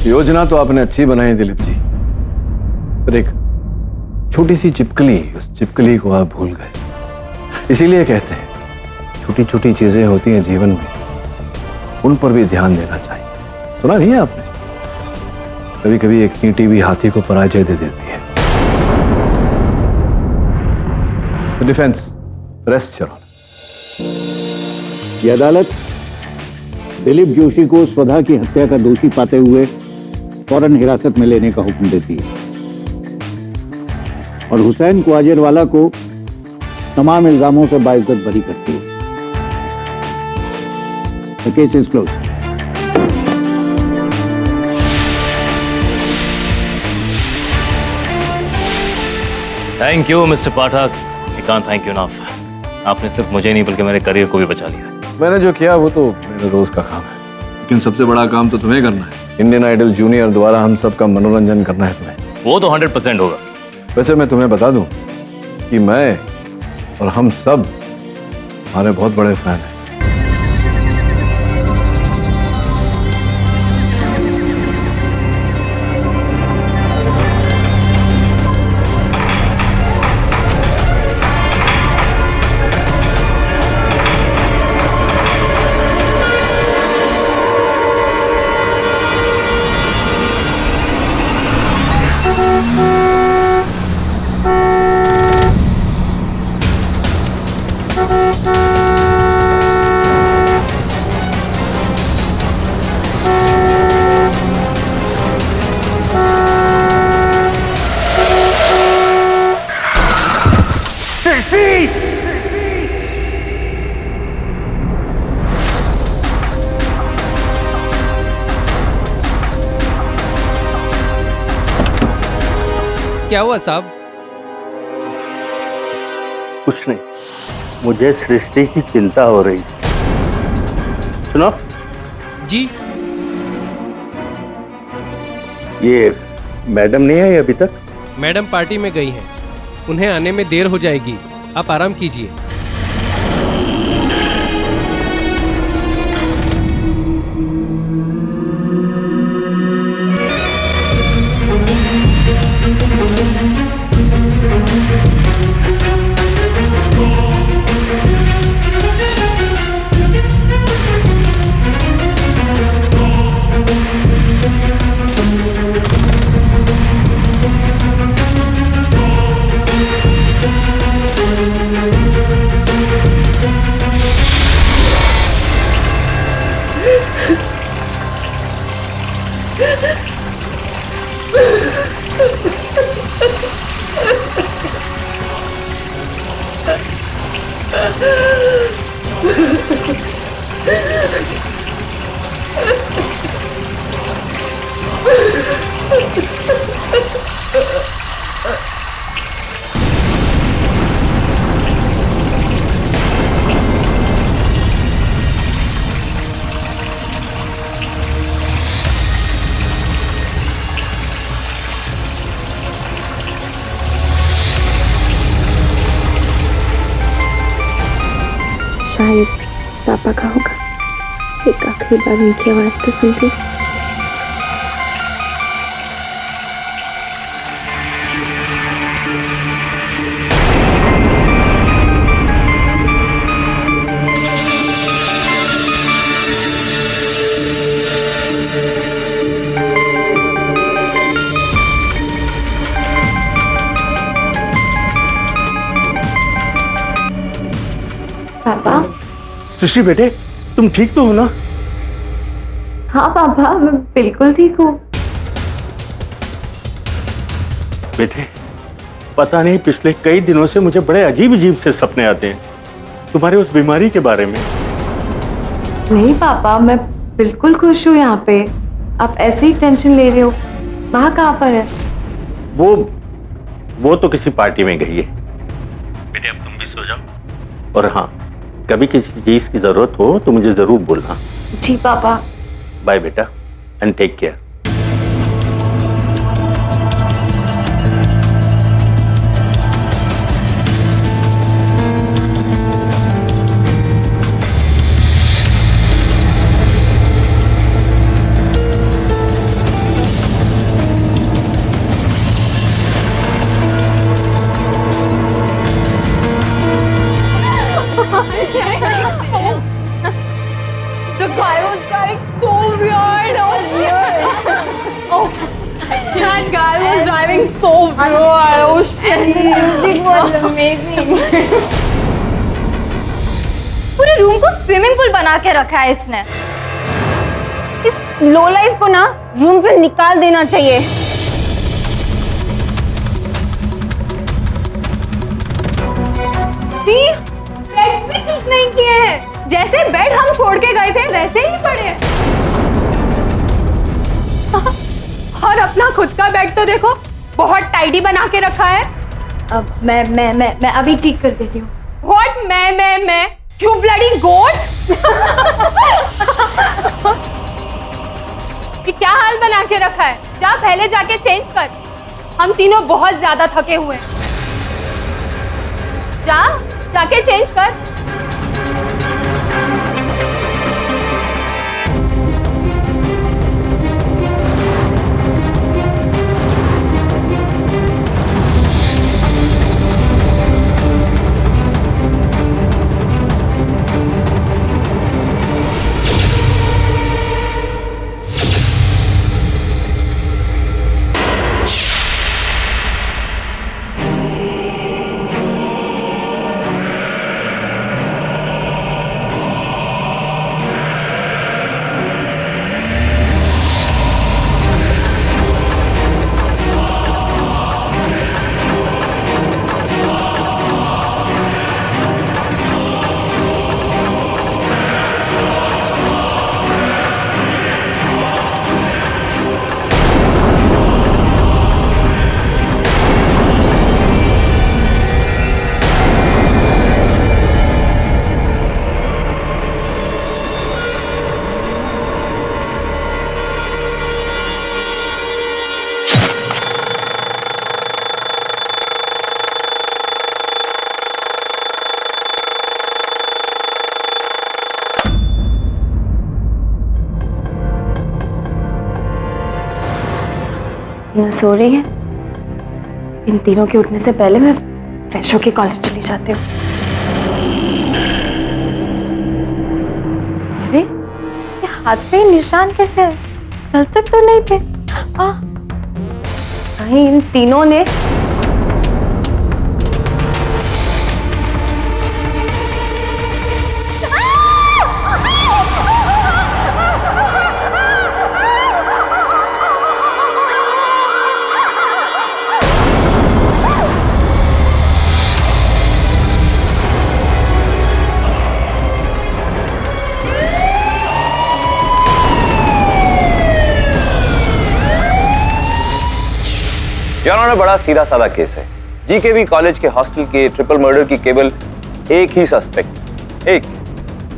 योजना तो आपने अच्छी बनाई दिलीप जी, पर एक छोटी सी चिपकली, उस चिपकली को आप भूल गए। इसीलिए कहते हैं छोटी छोटी चीजें होती हैं जीवन में, उन पर भी ध्यान देना चाहिए। सुना नहीं है आपने, कभी कभी एक चींटी भी हाथी को पराजय दे देती है। Defence rest your honour. ये अदालत दिलीप जोशी को स्वधा की हत्या का दोषी पाते हुए फौरन हिरासत में लेने का हुक्म देती है और हुसैन क्वाजरवाला को तमाम इल्जामों से बाइज्जत बरी करती है। The case is closed. Thank you mister Pathak, I can't thank you enough. आपने सिर्फ मुझे नहीं बल्कि मेरे करियर को भी बचा लिया। मैंने जो किया वो तो मेरे रोज का काम है, लेकिन सबसे बड़ा काम तो तुम्हें करना है। इंडियन आइडल जूनियर द्वारा हम सबका मनोरंजन करना है तुम्हें। वो तो 100% होगा। वैसे मैं तुम्हें बता दूं कि मैं और हम सब हमारे बहुत बड़े फैन हैं। क्या हुआ साहब? कुछ नहीं, मुझे सृष्टि की चिंता हो रही। सुनो जी। ये मैडम नहीं आई अभी तक? मैडम पार्टी में गई हैं, उन्हें आने में देर हो जाएगी, आप आराम कीजिए। शायद पापा का होगा। एक आखिरी बार उनकी आवाज तो सुन ली। पापा। सृष्टि बेटे, तुम ठीक तो हो ना? हाँ पापा, मैं बिल्कुल ठीक हूँ। बेटे, पता नहीं पिछले कई दिनों से मुझे बड़े अजीब अजीब से सपने आते हैं तुम्हारे उस बीमारी के बारे में। नहीं पापा, मैं बिल्कुल खुश हूँ यहाँ पे। आप ऐसे ही टेंशन ले रहे हो। माँ कहाँ पर है? वो तो किसी पार्टी में गई है। बेटे अब तुम भी सो जाओ, और हाँ, कभी किसी चीज की जरूरत हो तो मुझे जरूर बोलना। जी पापा। बाय बेटा, and take care. The guy was driving so weird. Oh shit! Oh, that guy was driving so weird. Oh shit! It was amazing. पूरे रूम को स्विमिंग पूल बना के रखा है इसने। इस लो लाइफ को ना रूम से निकाल देना चाहिए। सी, बेड भी ठीक नहीं किए हैं। जैसे बेड हम छोड़ के गए थे वैसे ही पड़े। और अपना खुद का बेड तो देखो, बहुत टाइडी बना के रखा है। अब मैं अभी ठीक कर देती हूँ। What? मैं You bloody goat! ये क्या हाल बना के रखा है? जा पहले जाके चेंज कर। हम तीनों बहुत ज्यादा थके हुए हैं। जाके चेंज कर। तीनों सो रही हैं। इन तीनों के उठने से पहले मैं फ्रेश होके कॉलेज चली जाती हूँ। अरे ये हाथ पे निशान कैसे है? कल तक तो नहीं थे। कहीं इन तीनों ने योर ऑनर, बड़ा सीधा साधा केस है। जीकेवी कॉलेज के हॉस्टल के ट्रिपल मर्डर की केवल एक ही सस्पेक्ट। एक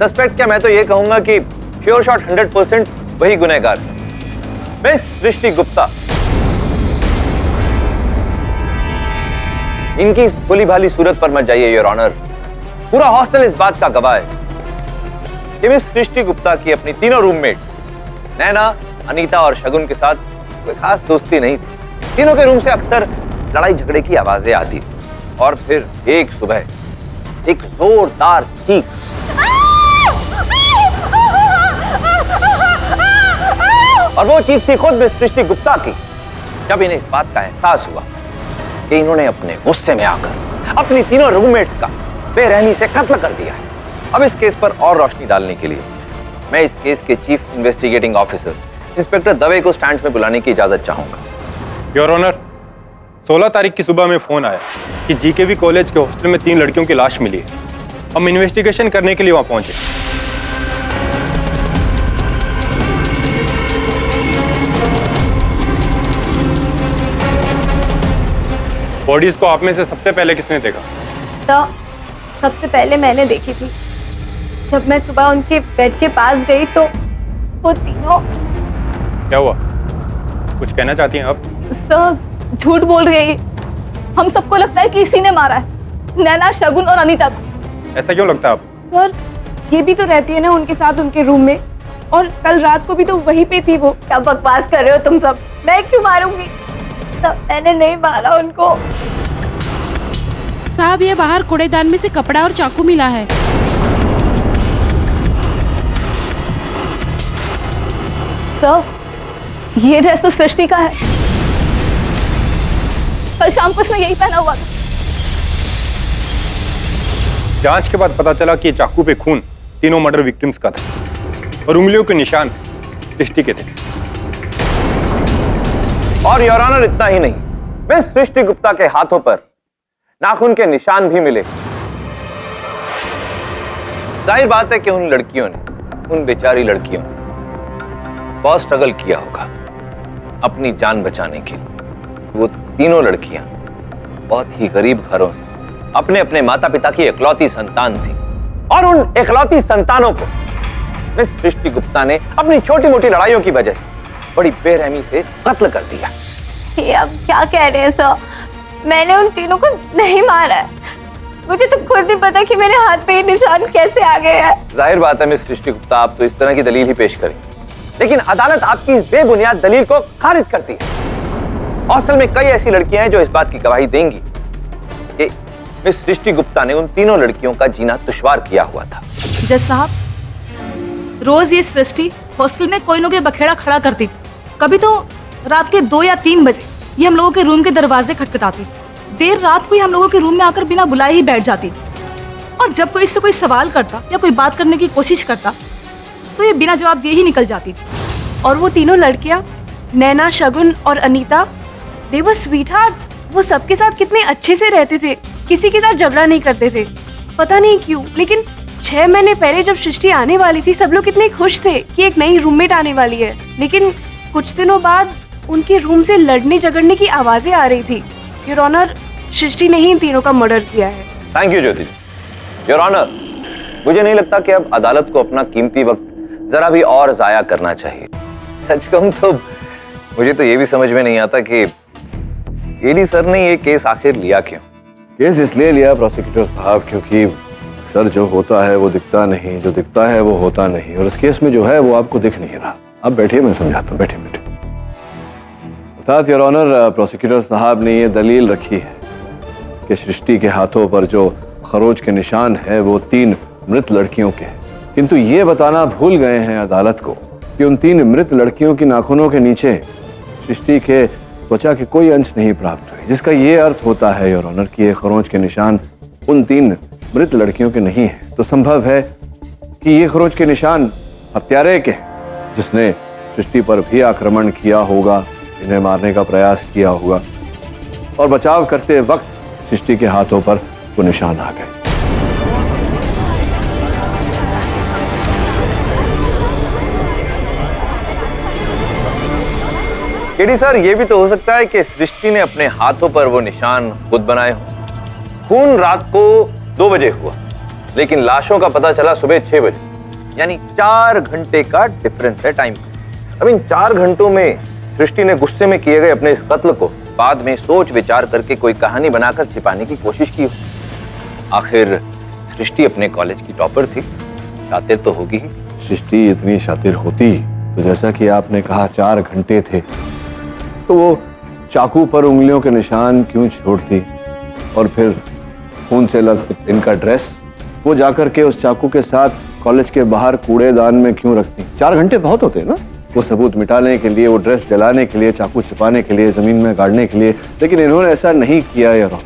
सस्पेक्ट क्या, मैं तो ये कहूंगा कि श्योर शॉट 100% वही गुनहगार है, मिस सृष्टि गुप्ता। इनकी इस भोली भाली सूरत पर मत जाइए योर ऑनर। पूरा हॉस्टल इस बात का गवाह है कि मिस सृष्टि गुप्ता की अपनी तीनों रूममेट नैना, अनीता और शगुन के साथ कोई खास दोस्ती नहीं थी। तीनों के रूम से अक्सर लड़ाई झगड़े की आवाजें आती और फिर एक सुबह एक जोरदार चीख और वो चीख थी खुद मिस सृष्टि गुप्ता की, जब इन्हें इस बात का एहसास हुआ कि इन्होंने अपने गुस्से में आकर अपनी तीनों रूममेट्स का बेरहमी से कत्ल कर दिया है। अब इस केस पर और रोशनी डालने के लिए मैं इस केस के chief investigating officer inspector Dave को स्टैंड में बुलाने की इजाजत चाहूंगा। योर ऑनर, 16 तारीख की सुबह में फोन आया कि जीकेवी कॉलेज के हॉस्टल में 3 लड़कियों की लाश मिली है। हम इन्वेस्टिगेशन करने के लिए वहां पहुंचे। बॉडीज को आप में से सबसे पहले किसने देखा? तो सबसे पहले मैंने देखी थी। जब मैं सुबह उनके बेड के पास गई तो वो तीनों। क्या हुआ? कुछ कहना चाहती हैं आप? सर झूठ बोल रही है। हम सबको लगता है कि इसी ने मारा है, नैना, शगुन और अनीता को। ऐसा क्यों लगता है आप? सर ये भी तो रहती है ना उनके साथ उनके रूम में, और कल रात को भी तो वहीं पे थी वो। क्या बकवास कर रहे हो तुम सब? मैं क्यों मारूंगी? सब मैंने नहीं मारा उनको। साहब ये बाहर कूड़ेदान में से कपड़ा और चाकू मिला है। सर ये ड्रेस तो सृष्टि का है। कल शाम को उसने यही पहना हुआ था। जांच के बाद पता चला कि चाकू पे खून तीनों मर्डर विक्टिम्स का था और उंगलियों के निशान सृष्टि के थे। और योर ऑनर इतना ही नहीं, मिस सृष्टि गुप्ता के हाथों पर नाखून के निशान भी मिले। जाहिर बात है कि उन लड़कियों ने, उन बेचारी लड़कियों ने बहुत स्ट्रगल किया होगा अपनी जान बचाने के लिए। वो तीनों लड़कियां बहुत ही गरीब घरों से अपने अपने माता पिता की इकलौती संतान थी, और उन इकलौती संतानों को मिस सृष्टि गुप्ता ने अपनी छोटी मोटी लड़ाइयों की वजह से बड़ी बेरहमी से कत्ल कर दिया। ये अब क्या कह रहे हैं सर? मैंने उन तीनों को नहीं मारा है। मुझे तो खुद नहीं पता कि मेरे हाथ पे ये निशान कैसे आ गए हैं। जाहिर बात है मिस सृष्टि गुप्ता, आप तो इस तरह की दलील ही पेश करेंगे, लेकिन अदालत आपकी इस बेबुनियाद दलील को खारिज करती है। हॉस्टल में कई ऐसी लड़कियां हैं जो इस बात की गवाही देंगी कि मिस सृष्टि गुप्ता ने उन तीनों लड़कियों का जीना दुश्वार किया हुआ था। जज साहब, रोज ये सृष्टि हॉस्टल में कोई ना कोई बखेड़ा खड़ा करती थी। कभी तो रात के 2 या 3 बजे ये हम लोगों के रूम के दरवाजे खटखटाती। देर रात को ही हम लोगों के रूम में आकर बिना बुलाए ही बैठ जाती। और जब कोई इससे कोई सवाल करता या कोई बात करने की कोशिश करता तो ये बिना जवाब दिए ही निकल जाती थी। और वो तीनों लड़कियां, नैना, शगुन और अनीता, दे वर स्वीटहार्ट्स। वो सबके साथ कितने अच्छे से रहते थे, किसी के साथ झगड़ा नहीं करते थे। पता नहीं क्यों, लेकिन 6 महीने पहले जब सृष्टि आने वाली थी सब लोग कितने खुश थे कि एक नई रूममेट आने वाली है। लेकिन कुछ दिनों बाद उनके रूम से लड़ने झगड़ने की आवाजें आ रही थी। योर ऑनर, सृष्टि ने ही इन तीनों का मर्डर किया है। Thank you Jyoti. Your honour, मुझे नहीं लगता कि अब अदालत को अपना कीमती वक्त जरा भी और जाया करना चाहिए। सच कहूं तो मुझे तो ये भी समझ में नहीं आता कि एडी सर ने ये केस आखिर लिया क्यों। केस इसलिए लिया प्रोसिक्यूटर साहब क्योंकि सर जो होता है वो दिखता नहीं, जो दिखता है वो होता नहीं, और इस केस में जो है वो आपको दिख नहीं रहा। अब बैठिए, मैं समझाता हूँ। बैठे बैठे। अर्थात योर ऑनर, प्रोसिक्यूटर साहब ने ये दलील रखी है कि सृष्टि के हाथों पर जो खरोच के निशान है वो 3 मृत लड़कियों के हैं, किंतु ये बताना भूल गए हैं अदालत को कि उन 3 मृत लड़कियों की नाखूनों के नीचे सृष्टि के त्वचा के कोई अंश नहीं प्राप्त हुए, जिसका ये अर्थ होता है योर ऑनर कि ये खरोच के निशान उन 3 मृत लड़कियों के नहीं है। तो संभव है कि ये खरोच के निशान हत्यारे के, जिसने सृष्टि पर भी आक्रमण किया होगा, इन्हें मारने का प्रयास किया होगा, और बचाव करते वक्त सृष्टि के हाथों पर वो निशान आ गए। केडी सर, ये भी तो हो सकता है कि सृष्टि ने अपने हाथों पर वो निशान खुद बनाए हों। खून रात को 2 बजे हुआ, लेकिन लाशों का पता चला सुबह 6 बजे, यानी 4 घंटे का डिफरेंस है टाइम का। अब इन 4 घंटों में सृष्टि ने गुस्से में किए गए अपने इस कत्ल को बाद में सोच विचार करके कोई कहानी बनाकर छिपाने की कोशिश की। आखिर सृष्टि अपने कॉलेज की टॉपर थी, शातिर तो होगी ही। सृष्टि इतनी शातिर होती तो जैसा कि आपने कहा 4 घंटे थे, तो वो चाकू पर उंगलियों के निशान क्यों छोड़ती, और फिर खून से लथपथ इनका ड्रेस वो जाकर के उस चाकू के साथ कॉलेज के बाहर कूड़ेदान में क्यों रखती? 4 घंटे बहुत होते हैं ना, वो सबूत मिटाने के लिए, वो ड्रेस जलाने के लिए, चाकू छिपाने के लिए, जमीन में गाड़ने के लिए। लेकिन इन्होंने ऐसा नहीं किया यार,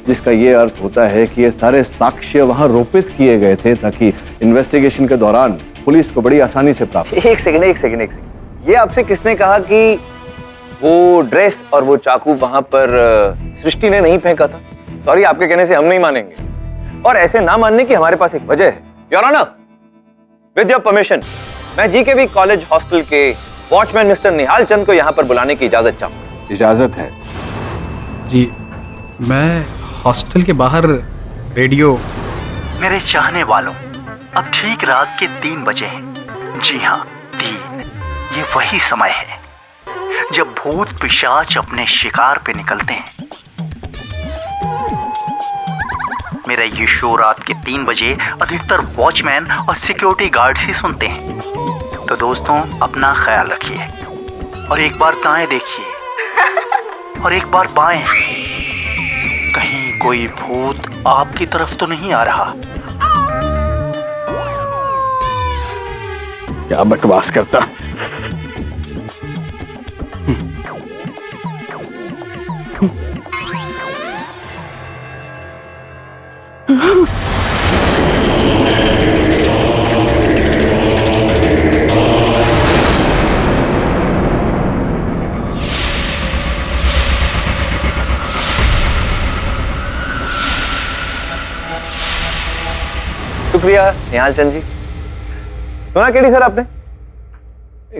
जिसका ये अर्थ होता है कि ये सारे साक्ष्य वहां रोपित किए गए थे ताकि इन्वेस्टिगेशन के दौरान पुलिस को बड़ी आसानी से प्राप्त। एक सेकंड, ये आपसे किसने कहा कि वो ड्रेस और वो चाकू वहां पर सृष्टि ने नहीं फेंका था? सॉरी, आपके कहने से हम नहीं मानेंगे, और ऐसे ना मानने की हमारे पास एक वजह है। Your honour, with your permission, मैं जीकेवी कॉलेज हॉस्टल के वॉचमैन मिस्टर निहाल चंद को यहाँ पर बुलाने की इजाजत चाहूंगा। इजाजत है जी। मैं हॉस्टल के बाहर रेडियो। मेरे चाहने वालों, अब ठीक रात के 3 बजे हैं। जी हाँ, 3। ये वही समय है जब भूत पिशाच अपने शिकार पे निकलते हैं। मेरा ये शो रात के 3 बजे अधिकतर वॉचमैन और सिक्योरिटी गार्ड्स ही सुनते हैं। तो दोस्तों, अपना ख्याल रखिए और एक बार दाएं देखिए और एक बार बाएं। कहीं कोई भूत आपकी तरफ तो नहीं आ रहा। क्या बकवास करता। शुक्रिया निहाल चंद जी। सुना केडी सर आपने?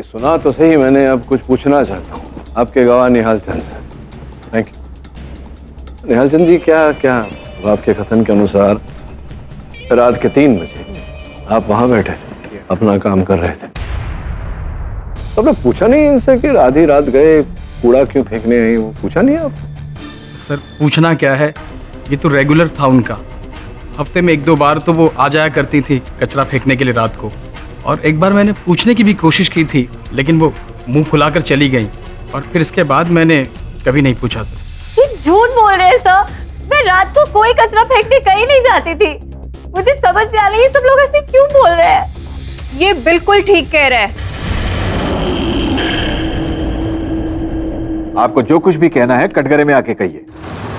सुना तो सही, मैंने अब कुछ पूछना चाहता हूँ आपके गवाह निहाल चंद से। Thank you. निहाल चंद जी, क्या क्या आपके कथन के अनुसार रात के 3 बजे आप वहां बैठे अपना काम कर रहे थे, तो आपने पूछा नहीं इनसे कि आधी रात गए कूड़ा क्यों फेंकने आई? वो पूछा नहीं आप? सर पूछना क्या है, ये तो रेगुलर था उनका। हफ्ते में 1-2 बार तो वो आ जाया करती थी कचरा फेंकने के लिए रात को। और एक बार मैंने पूछने की भी कोशिश की थी, लेकिन वो मुंह फुलाकर चली गई और फिर इसके बाद मैंने कभी नहीं पूछा सर। ये झूठ बोल रहे हैं सर। मैं रात को कोई कचरा फेंकने कहीं नहीं जाती थी। मुझे समझ नहीं आ रही है सब लोग ऐसे क्यों बोल रहे हैं। ये बिल्कुल ठीक कह रहे हैं। आपको जो कुछ भी कहना है कटघरे में आके कहिए।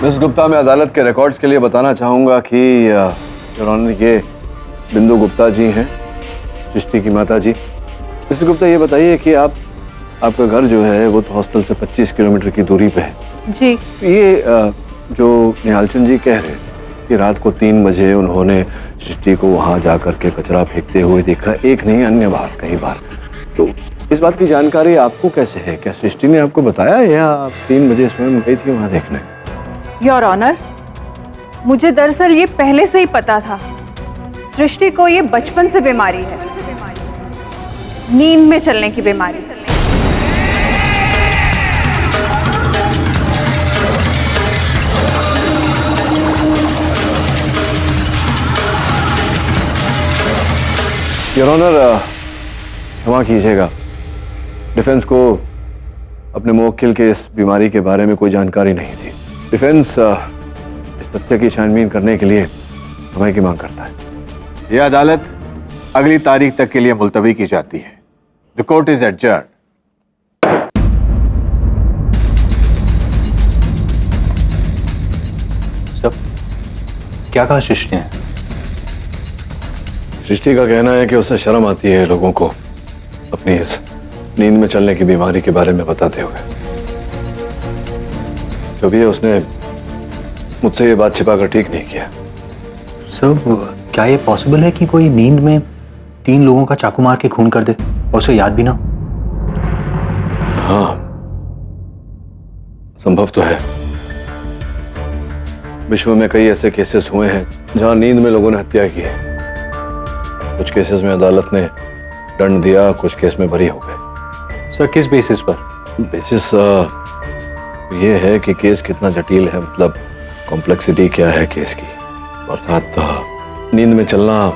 मिस गुप्ता, मैं अदालत के रिकॉर्ड्स के लिए बताना चाहूंगा कि योर ऑनर, ये बिंदु गुप्ता जी हैं, सृष्टि की माता जी। मिस गुप्ता, ये बताइए कि आपका घर जो है वो तो हॉस्टल से 25 किलोमीटर की दूरी पे है जी। ये जो निहालचंद जी कह रहे हैं कि रात को 3 बजे उन्होंने सृष्टि को वहां जाकर के कचरा फेंकते हुए देखा, एक नहीं अन्य बार, कई बार, तो इस बात की जानकारी आपको कैसे है? क्या सृष्टि ने आपको बताया या आप 3 बजे स्वयं गई थी वहां देखने? योर ऑनर, मुझे दरअसल ये पहले से ही पता था। सृष्टि को ये बचपन से बीमारी है, नींद में चलने की बीमारी। योर ऑनर, क्षमा कीजिएगा, डिफेंस को अपने मुवक्किल के इस बीमारी के बारे में कोई जानकारी नहीं थी। डिफेंस इस तथ्य की छानबीन करने के लिए समय की मांग करता है। यह अदालत अगली तारीख तक के लिए मुलतवी की जाती है। The court is adjourned. सब क्या कहा सृष्टि ने? सृष्टि का कहना है कि उसे शर्म आती है लोगों को अपनी इस नींद में चलने की बीमारी के बारे में बताते हुए। जो भी है, उसने मुझसे ये बात छिपाकर ठीक नहीं किया। सब क्या ये पॉसिबल है कि कोई नींद में 3 लोगों का चाकू मार के खून कर दे और उसे याद भी ना? हाँ, संभव तो है। विश्व में कई ऐसे केसेस हुए हैं जहां नींद में लोगों ने हत्या की है। कुछ केसेस में अदालत ने दंड दिया, कुछ केस में बरी हो गए। सर किस बेसिस पर? बेसिस ये है कि केस कितना जटिल है, मतलब कॉम्प्लेक्सिटी क्या है केस की। अर्थात नींद में चलना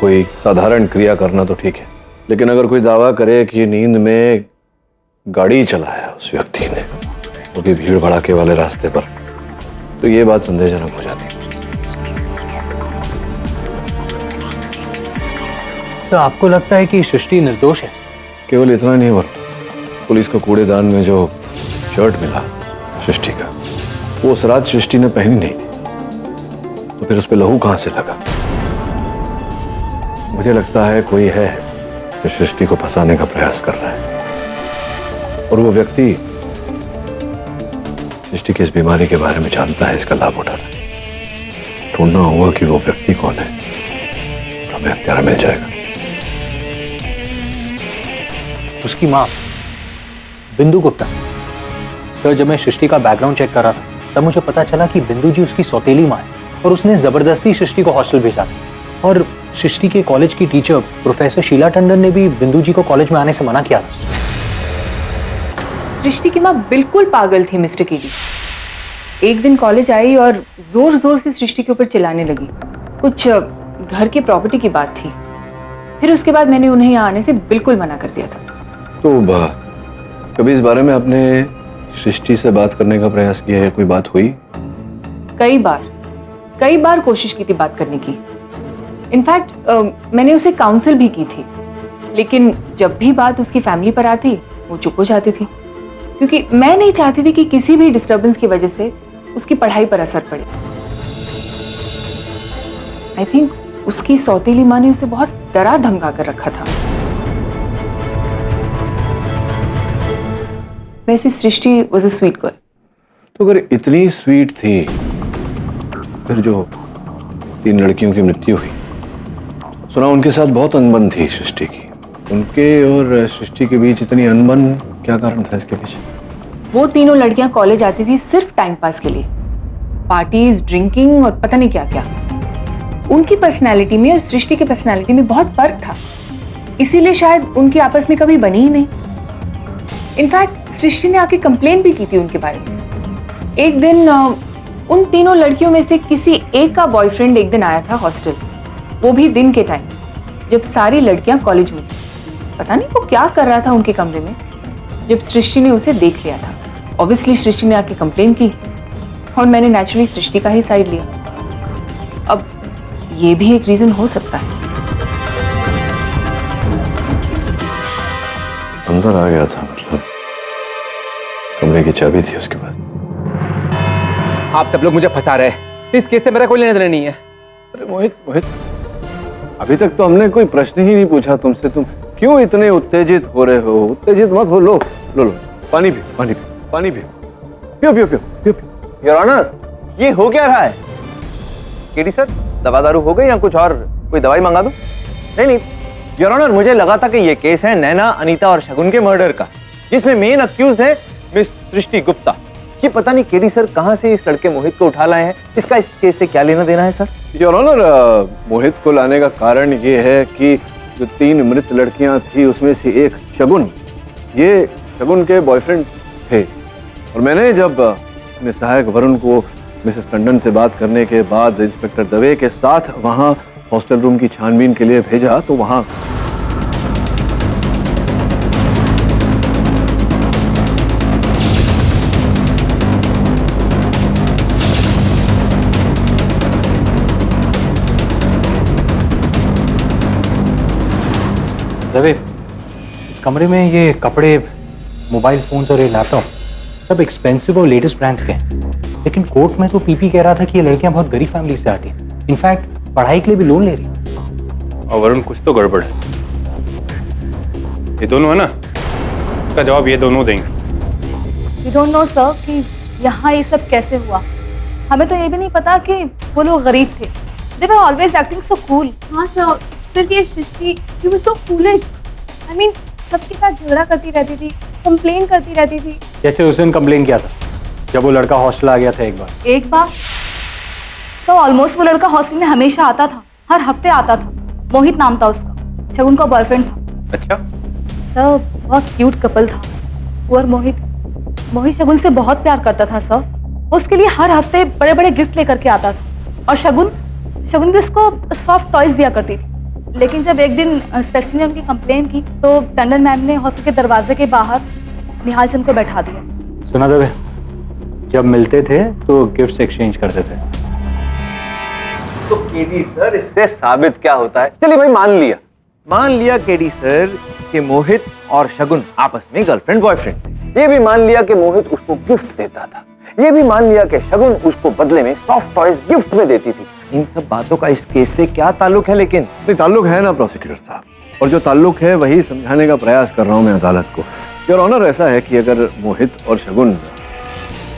कोई साधारण क्रिया करना तो ठीक है, लेकिन अगर कोई दावा करे कि नींद में गाड़ी चलाया उस व्यक्ति ने, वो भी भीड़ भड़ाके वाले रास्ते पर, तो ये बात संदेहजनक हो जाती है। सर आपको लगता है कि सृष्टि निर्दोष है? केवल इतना नहीं, और पुलिस को कूड़ेदान में जो शर्ट मिला सृष्टि का, वो उस रात सृष्टि ने पहनी नहीं थी, तो फिर उस पर लहू कहां से लगा? मुझे लगता है कोई है जो सृष्टि को फंसाने का प्रयास कर रहा है, और वो व्यक्ति सृष्टि की इस बीमारी के बारे में जानता है, इसका लाभ उठा रहा है। ढूंढना होगा कि वो व्यक्ति कौन है, हमें हत्यारा मिल जाएगा। उसकी मां बिंदु गुप्ता। सर जब मैं सृष्टि का बैकग्राउंड चेक कर रहा था तब मुझे पता चला कि बिंदु जी उसकी सौतेली माँ है और उसने जबरदस्ती सृष्टि को हॉस्टल भेजा था। और सृष्टि के कॉलेज की टीचर प्रोफेसर शीला टंडन ने भी बिंदु जी को कॉलेज में आने से मना किया था। सृष्टि की माँ बिल्कुल पागल थी मिस्टर कीडी। एक दिन कॉलेज आई और जोर जोर से सृष्टि के ऊपर चिल्लाने लगी। कुछ घर के प्रॉपर्टी की बात थी। फिर उसके बाद मैंने उन्हें यहाँ आने से बिल्कुल मना कर दिया था। तो कभी इस बारे में आपने सृष्टि से बात करने का प्रयास किया है? कोई बात हुई? कई बार कोशिश की थी बात करने की। इनफैक्ट मैंने उसे काउंसिल भी की थी, लेकिन जब भी बात उसकी फैमिली पर आती वो चुप हो जाती थी, क्योंकि मैं नहीं चाहती थी कि किसी भी डिस्टर्बेंस की वजह से उसकी पढ़ाई पर असर पड़े। आई थिंक उसकी सौतेली माँ ने उसे बहुत डरा धमका कर रखा था। वैसे सृष्टि वाज अ स्वीट गर्ल। तो अगर इतनी स्वीट थी, फिर जो 3 लड़कियों की मृत्यु हुई, सुना उनके साथ बहुत अनबन थी सृष्टि की। उनके और सृष्टि के बीच इतनी अनबन, क्या कारण था इसके पीछे? वो तीनों लड़कियां कॉलेज आती थी सिर्फ टाइम पास के लिए, पार्टीज, ड्रिंकिंग और पता नहीं क्या क्या। उनकी पर्सनैलिटी में और सृष्टि की पर्सनैलिटी में बहुत फर्क था, इसीलिए शायद उनकी आपस में कभी बनी ही नहीं। इनफैक्ट सृष्टि ने आके कंप्लेन भी की थी उनके बारे में। एक दिन उन तीनों लड़कियों में से किसी एक का बॉयफ्रेंड एक दिन आया था हॉस्टल, वो भी दिन के टाइम जब सारी लड़कियां कॉलेज में थी। पता नहीं वो क्या कर रहा था उनके कमरे में, जब सृष्टि ने उसे देख लिया था। ऑब्वियसली सृष्टि ने आके कंप्लेन की और मैंने नेचुरली सृष्टि का ही साइड लिया। अब ये भी एक रीजन हो सकता है। अंदर आ गया था, मतलब कमरे की चाबी थी उसके पास। आप सब लोग मुझे फंसा रहे हैं। इस केस से मेरा कोई लेना देना नहीं है। अरे मोहित, अभी तक तो हमने कोई प्रश्न ही नहीं पूछा तुमसे। तुम क्यों इतने उत्तेजित हो रहे हो? उत्तेजित मत हो। लो पानी पियो। योर ऑनर, ये हो क्या रहा है? केडी सर, दवा दारू हो गई या कुछ और कोई दवाई मंगा दूं? नहीं, योर ऑनर, मुझे लगा था कि ये केस है नैना, अनीता और शगुन के मर्डर का, जिसमें मेन अक्यूज है मिस सृष्टि गुप्ता। ये पता नहीं केडी सर कहां से इस लड़के मोहित को उठा लाए हैं। इसका इस केस से क्या लेना देना है सर? योर ऑनर, मोहित को लाने का कारण ये है कि जो 3 मृत लड़कियां थी उसमें से एक शगुन, ये शगुन के बॉयफ्रेंड थे। और मैंने जब अपने सहायक वरुण को मिसेस टंडन से बात करने के बाद इंस्पेक्टर दवे के साथ वहां हॉस्टल रूम की छानबीन के लिए भेजा, तो वहां दवे, इस कमरे में ये कपड़े, मोबाइल फोन्स और ये लैपटॉप सब एक्सपेंसिव और लेटेस्ट ब्रांड्स के हैं, लेकिन कोर्ट में तो पीपी कह रहा था कि ये लड़कियां बहुत गरीब फैमिली से आती हैं, इनफैक्ट पढ़ाई के लिए भी लोन ले रही। और वरुण, कुछ तो गड़बड़ है। ये दोनों है ना, इसका जवाब ये दोनों देंगे। वी डोंट नो सर कि यहाँ ये सब कैसे हुआ। हमें तो ये भी नहीं पता कि वो लोग गरीब थे। They were always acting so cool. हाँ सर, सिर्फ ये Srishti, she was so foolish. I mean सबके साथ झगड़ा करती रहती थी, कंप्लेन करती रहती थी। जैसे उस दिन कंप्लेन किया था जब वो लड़का हॉस्टल आ गया था एक बार। तो ऑलमोस्ट वो लड़का हॉस्टल में हमेशा आता था, हर हफ्ते आता था। मोहित नाम था उसका, शगुन का बॉयफ्रेंड था। अच्छा, सर बहुत क्यूट कपल था वो और मोहित शगुन से बहुत प्यार करता था सर। उसके लिए हर हफ्ते बड़े बड़े गिफ्ट लेकर के आता था और शगुन भी उसको सॉफ्ट टॉयज दिया करती थी। लेकिन जब एक दिन सृष्टि ने उनकी कंप्लेन की तो टंडन मैम ने हॉस्टल के दरवाजे के बाहर निहाल चंद को बैठा दिया। सुना दवे, जब मिलते थे तो गिफ्ट्स एक्सचेंज करते थे। तो केडी सर, इससे साबित क्या होता है? चलिए भाई, मान लिया केडी सर कि मोहित और शगुन आपस में गर्लफ्रेंड बॉयफ्रेंड थे। ये भी मान लिया कि मोहित उसको गिफ्ट देता था। ये भी मान लिया कि शगुन उसको बदले में सॉफ्ट टॉयज गिफ्ट में देती थी। इन सब बातों का इस केस से क्या ताल्लुक है? लेकिन ताल्लुक है ना प्रोसिक्यूटर साहब, और जो ताल्लुक है वही समझाने का प्रयास कर रहा हूं मैं अदालत को। योर ऑनर, ऐसा है कि अगर मोहित और शगुन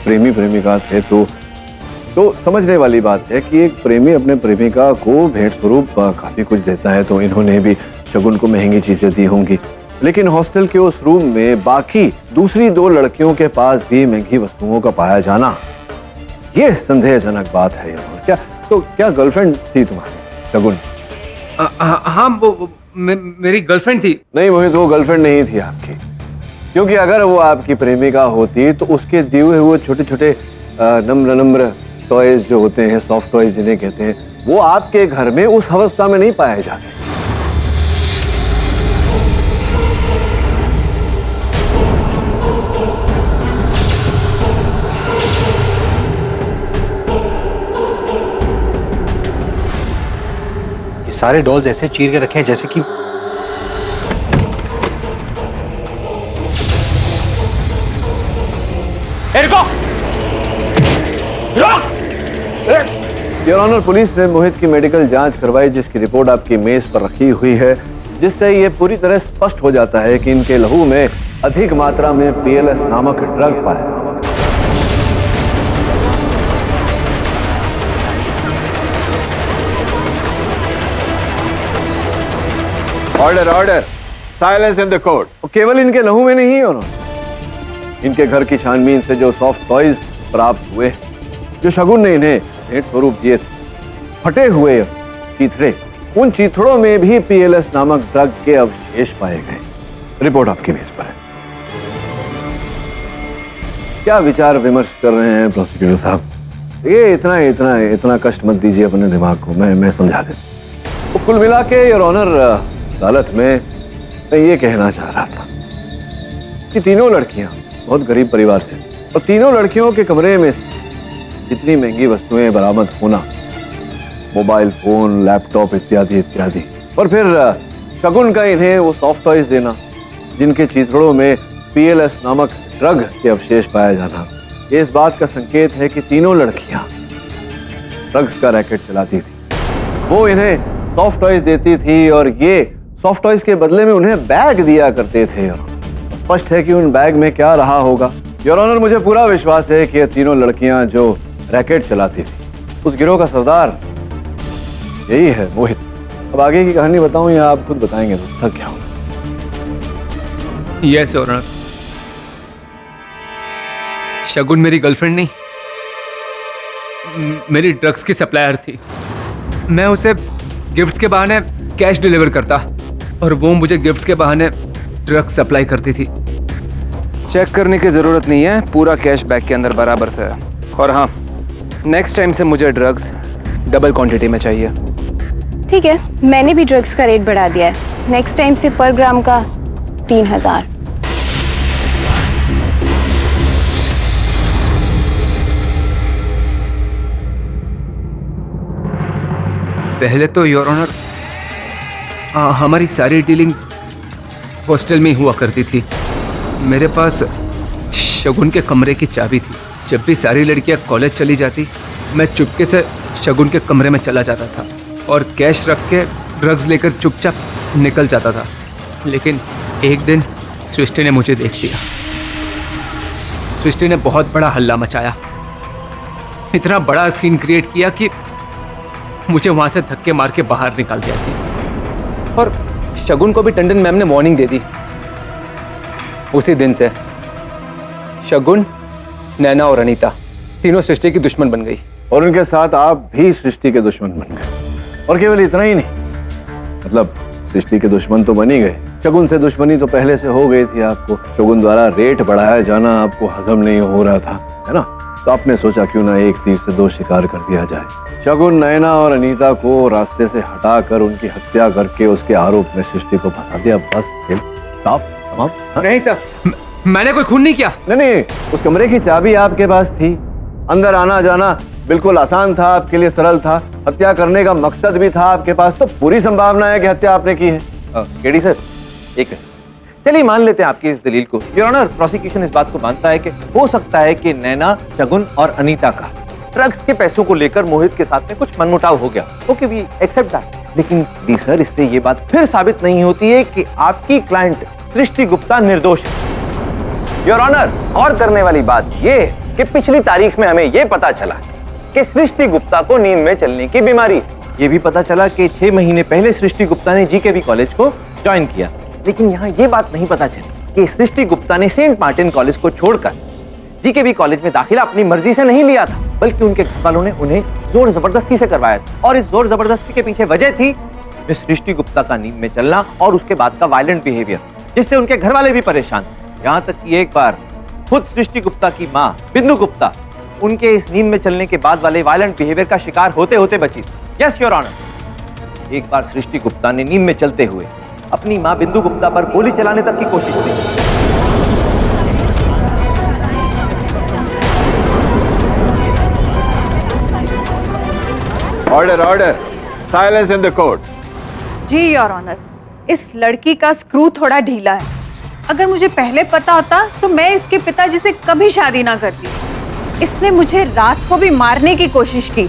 प्रेमी प्रेमिका थे तो समझने वाली बात है कि एक प्रेमी अपने प्रेमिका को भेंट स्वरूप काफी कुछ देता है, तो इन्होंने भी शगुन को महंगी चीजें दी होंगी। लेकिन हॉस्टल के उस रूम में बाकी दूसरी 2 लड़कियों के पास भी महंगी वस्तुओं का पाया जाना ये संदेहजनक बात है योर ऑनर। क्या गर्लफ्रेंड थी तुम्हारी शगुन? हाँ, वो मेरी गर्लफ्रेंड थी। नहीं मोहित, वो गर्लफ्रेंड नहीं थी आपकी, क्योंकि अगर वो आपकी प्रेमिका होती तो उसके दिए हुए वो छोटे छोटे नम्र नम्र टॉयज जो होते हैं, सॉफ्ट टॉयज जिन्हें कहते हैं, वो आपके घर में उस अवस्था में नहीं पाए जाते। ये सारे डॉल्स ऐसे चीर के रखे हैं जैसे कि योर ऑनर, पुलिस ने मोहित की मेडिकल जांच करवाई, जिसकी रिपोर्ट आपकी मेज पर रखी हुई है, जिससे ये पूरी तरह स्पष्ट हो जाता है कि इनके लहू में अधिक मात्रा में PLS नामक ड्रग पाया। Order order, silence in the court. केवल इनके लहू में नहीं है, इनके घर की छानबीन से जो सॉफ्ट टॉयज प्राप्त हुए, जो शगुन ने इन्हें भेंट स्वरूप दिए, फटे हुए चीथड़े, उन चीथड़ों में भी PLS नामक ड्रग के अवशेष पाए गए। रिपोर्ट आपकी मेज पर है। क्या विचार विमर्श कर रहे हैं प्रोसिक्यूटर साहब? ये इतना कष्ट मत दीजिए अपने दिमाग को, मैं समझा देता। तो कुल मिला के योर ऑनर, अदालत में मैं ये कहना चाह रहा था कि तीनों लड़कियां बहुत गरीब परिवार से, और तीनों लड़कियों के कमरे में जितनी महंगी वस्तुएं बरामद होना, मोबाइल फोन, लैपटॉप इत्यादि इत्यादि, और फिर शगुन का इन्हें वो सॉफ्ट टॉयज देना जिनके चीथड़ों में PLS नामक ड्रग के अवशेष पाया जाना, ये इस बात का संकेत है कि तीनों लड़कियां ड्रग्स का रैकेट चलाती थी। वो इन्हें सॉफ्ट टॉयज देती थी और ये सॉफ्ट टॉयज के बदले में उन्हें बैग दिया करते थे। स्पष्ट है कि उन बैग में क्या रहा होगा। योर ऑनर, मुझे पूरा विश्वास है कि ये तीनों लड़कियां जो रैकेट चलाती थी, उस गिरोह का सरदार यही है मोहित। अब आगे की कहानी बताऊं या आप खुद बताएंगे तो क्या होगा? यस योर ऑनर, शगुन मेरी गर्लफ्रेंड नहीं, मेरी ड्रग्स की सप्लायर थी। मैं उसे गिफ्ट्स के बहाने कैश डिलीवर करता और वो मुझे गिफ्ट्स के बहाने ड्रग्स सप्लाई करती थी। चेक करने की ज़रूरत नहीं है, पूरा कैश बैग के अंदर बराबर से है। और हाँ, नेक्स्ट टाइम से मुझे ड्रग्स डबल क्वांटिटी में चाहिए। ठीक है, मैंने भी ड्रग्स का रेट बढ़ा दिया है, नेक्स्ट टाइम से पर ग्राम का 3000। पहले तो योर ऑनर हमारी सारी डीलिंग्स हॉस्टल में ही हुआ करती थी। मेरे पास शगुन के कमरे की चाबी थी। जब भी सारी लड़कियां कॉलेज चली जाती, मैं चुपके से शगुन के कमरे में चला जाता था और कैश रख के ड्रग्स लेकर चुपचाप निकल जाता था। लेकिन एक दिन सृष्टि ने मुझे देख लिया। सृष्टि ने बहुत बड़ा हल्ला मचाया, इतना बड़ा सीन क्रिएट किया कि मुझे वहां से धक्के मार के बाहर निकाल दिया था। और शगुन को भी टंडन मैम ने वार्निंग दे दी। उसी दिन से शगुन, नैना और अनीता तीनों सृष्टि की दुश्मन बन गई। और उनके साथ आप भी सृष्टि के दुश्मन बन गए। और केवल इतना ही नहीं, मतलब सृष्टि के दुश्मन तो बन ही गए, शगुन से दुश्मनी तो पहले से हो गई थी आपको। शगुन द्वारा रेट बढ़ाया जाना आपको हजम नहीं हो रहा था, है ना? तो आपने सोचा क्यों ना एक तीर से दो शिकार कर दिया जाए। शगुन नैना और अनीता को रास्ते से हटाकर उनकी हत्या करके उसके आरोप में सृष्टि को फंसा दिया। बस साफ तमाम। नहीं सर, मैंने कोई खून नहीं किया। नहीं, उस कमरे की चाबी आपके पास थी, अंदर आना जाना बिल्कुल आसान था आपके लिए, सरल था। हत्या करने का मकसद भी था आपके पास, तो पूरी संभावना है कि हत्या आपने की है। केडी सर, एक चलिए मान लेते हैं आपकी इस दलील को। योर ऑनर, प्रोसिक्यूशन इस बात को मानता है कि हो सकता है कि नैना, शगुन और अनीता का ड्रग्स के पैसों को लेकर मोहित के साथ में कुछ मनमुटाव हो गया। Okay, we accept that. लेकिन डी सर, इससे ये बात फिर साबित नहीं होती है कि आपकी क्लाइंट सृष्टि गुप्ता निर्दोष है। योर ऑनर, और करने वाली बात ये कि पिछली तारीख में हमें ये पता चला कि सृष्टि गुप्ता को नींद में चलने की बीमारी। ये भी पता चला कि 6 महीने पहले सृष्टि गुप्ता ने GKV कॉलेज को ज्वाइन किया। लेकिन यहाँ ये बात नहीं पता चली कि सृष्टि गुप्ता ने सेंट मार्टिन कॉलेज को छोड़कर जीकेबी कॉलेज में दाखिला अपनी मर्जी से नहीं लिया था, बल्कि उनके घर वालों ने उन्हें जोर जबरदस्ती से करवाया था। और इस जोर जबरदस्ती के पीछे वजह थी मिस सृष्टि गुप्ता का नींद में चलना और उसके बाद का वायलेंट बिहेवियर, जिससे उनके घर वाले भी परेशान थे। यहाँ तक कि एक बार खुद सृष्टि गुप्ता की माँ बिंदु गुप्ता उनके इस नींद में चलने के बाद वाले वायलेंट बिहेवियर का शिकार होते होते बची। यस योर ऑनर, एक बार सृष्टि गुप्ता ने नींद में चलते हुए अपनी माँ बिंदु गुप्ता पर गोली चलाने तक की कोशिश की। Order order, silence in the court. जी योर ऑनर, इस लड़की का स्क्रू थोड़ा ढीला है। अगर मुझे पहले पता होता तो मैं इसके पिताजी से कभी शादी ना करती। इसने मुझे रात को भी मारने की कोशिश की।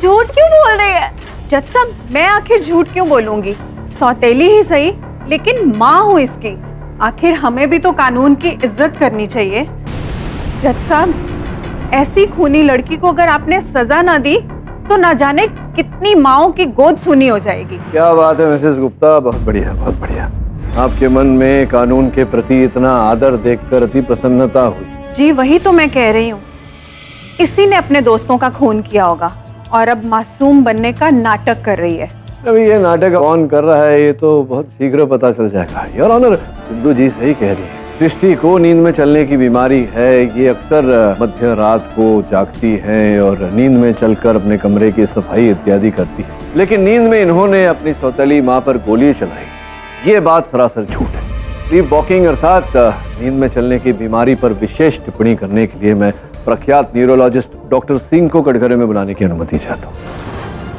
झूठ क्यों बोल रही है? जज साहब, मैं आखिर झूठ क्यों बोलूंगी? सौतेली ही सही, लेकिन माँ हूँ इसकी। आखिर हमें भी तो कानून की इज्जत करनी चाहिए। जज साहब, ऐसी खूनी लड़की को अगर आपने सजा ना दी तो ना जाने कितनी माँओं की गोद सुनी हो जाएगी। क्या बात है मिसेस गुप्ता, बहुत बढ़िया बहुत बढ़िया। आपके मन में कानून के प्रति इतना आदर देखकर अति प्रसन्नता हुई। जी वही तो मैं कह रही हूँ, इसी ने अपने दोस्तों का खून किया होगा और अब मासूम बनने का नाटक कर रही है। अभी ये नाटक कौन कर रहा है ये तो बहुत शीघ्र पता चल जाएगा। योर ऑनर, बिंदु जी सही कह रही है। सृष्टि को नींद में चलने की बीमारी है। ये अक्सर मध्य रात को जागती है और नींद में चलकर अपने कमरे की सफाई इत्यादि करती है, लेकिन नींद में इन्होंने अपनी सौतेली माँ पर गोली चलाई। ये बात सरासर झूठ है। स्लीप वॉकिंग अर्थात नींद में चलने की बीमारी पर विशेष टिप्पणी करने के लिए मैं प्रख्यात न्यूरोलॉजिस्ट डॉक्टर सिंह को कटघरे में बुलाने की अनुमति चाहता हूँ।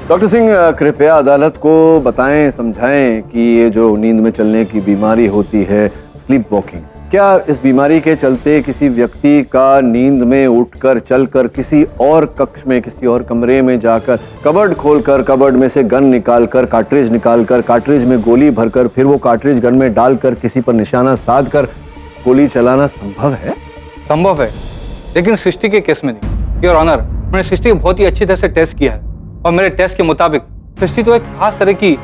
डॉक्टर सिंह, कृपया अदालत को बताएं, समझाएं कि ये जो नींद में चलने की बीमारी होती है स्लीप वॉकिंग, क्या इस बीमारी के चलते किसी व्यक्ति का नींद में उठकर चलकर किसी और कक्ष में, किसी और कमरे में जाकर कबर्ड खोलकर कबर्ड में से गन निकालकर, कार्ट्रिज में गोली भरकर, फिर वो कार्ट्रिज गन में डालकर किसी पर निशाना साधकर गोली चलाना संभव है? संभव है, लेकिन सृष्टि के केस में नहीं। योर ऑनर, मैंने सृष्टि को बहुत ही अच्छी तरह से टेस्ट किया है और मेरे टेस्ट के मुताबिक सृष्टि तो एक खास तरह की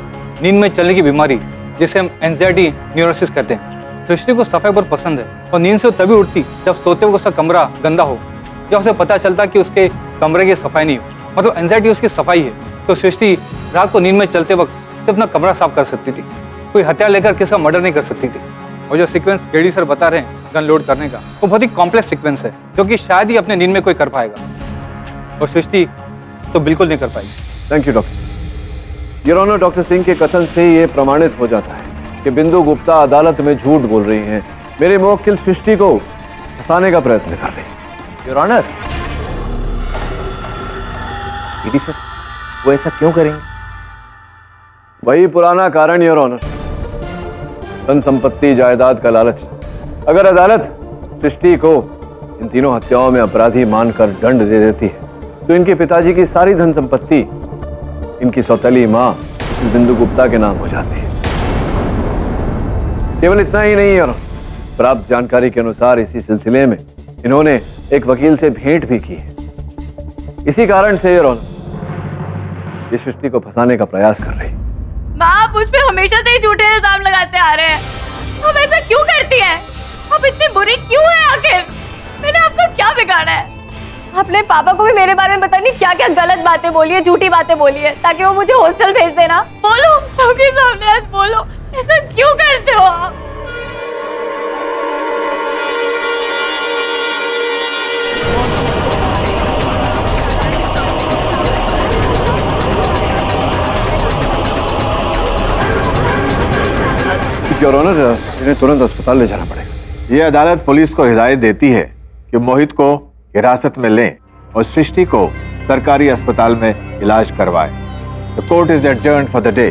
नींद में चलने की बीमारी जिसे हम एंजाइटी न्यूरोसिस कहते हैं। सृष्टि को सफाई बहुत पसंद है और नींद से तभी उठती जब सोते हुए उसका कमरा गंदा हो, जब उसे पता चलता कि उसके कमरे की सफाई नहीं हो, मतलब एंजाइटी उसकी सफाई है। तो सृष्टि रात को नींद में चलते वक्त सिर्फ अपना कमरा साफ कर सकती थी, कोई हथियार लेकर किसी का मर्डर नहीं कर सकती थी। और जो सीक्वेंस केडी सर बता रहे हैं गन लोड करने का, वो बहुत ही कॉम्प्लेक्स सीक्वेंस है जो कि शायद ही अपने नींद में कोई कर पाएगा, और सृष्टि तो बिल्कुल नहीं कर पाएगी। Thank you doctor. Your honour, doctor Singh के कथन से ये प्रमाणित हो जाता है कि बिंदु गुप्ता अदालत में झूठ बोल रही हैं। मेरे मुवक्किल सृष्टि को फंसाने का प्रयत्न कर रही है। योर ऑनर, केडी सर वो ऐसा क्यों करेंगे? वही पुराना कारण योर ऑनर, धन संपत्ति जायदाद का लालच। अगर अदालत सृष्टि को इन तीनों हत्याओं में अपराधी मानकर दंड दे देती है तो इनके पिताजी की सारी धन संपत्ति इनकी सौतेली मां बिंदु गुप्ता के नाम हो जाती है। केवल इतना ही नहीं है, प्राप्त जानकारी के अनुसार इसी सिलसिले में इन्होंने एक वकील से भेंट भी की है। इसी कारण से ये सृष्टि को फंसाने का प्रयास कर रही है। माँ, आप मुझ पे हमेशा से ही झूठे इल्जाम लगाते आ रहे हैं। आप ऐसा क्यों करती हैं? आप इतनी बुरी क्यों हैं आखिर? मैंने आपको क्या बिगाड़ा है? आपने पापा को भी मेरे बारे में पता नहीं क्या क्या गलत बातें बोली है, झूठी बातें बोली है, ताकि वो मुझे हॉस्टल भेज देना। बोलो, सबके सामने आज बोलो, ऐसा क्यों करते हो आप? योर ऑनर, इन्हें तुरंत अस्पताल ले जाना पड़ेगा। ये अदालत पुलिस को हिदायत देती है कि मोहित को हिरासत में लें और सृष्टि को सरकारी अस्पताल में इलाज करवाएं। The court is adjourned for the day.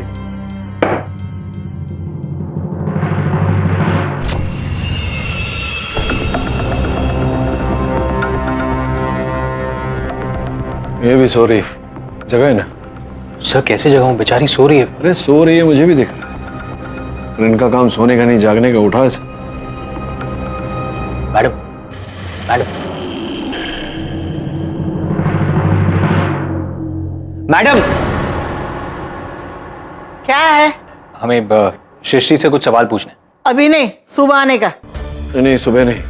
ये भी सॉरी, जगह है ना? सर कैसे जगाऊं, बेचारी सो रही है। अरे सो रही है मुझे भी दिख रहा है, पर इनका काम सोने का नहीं जागने का। उठा इसे। मैडम मैडम मैडम क्या है? हमें सृष्टि से कुछ सवाल पूछने। अभी नहीं, सुबह आने का। नहीं सुबह नहीं,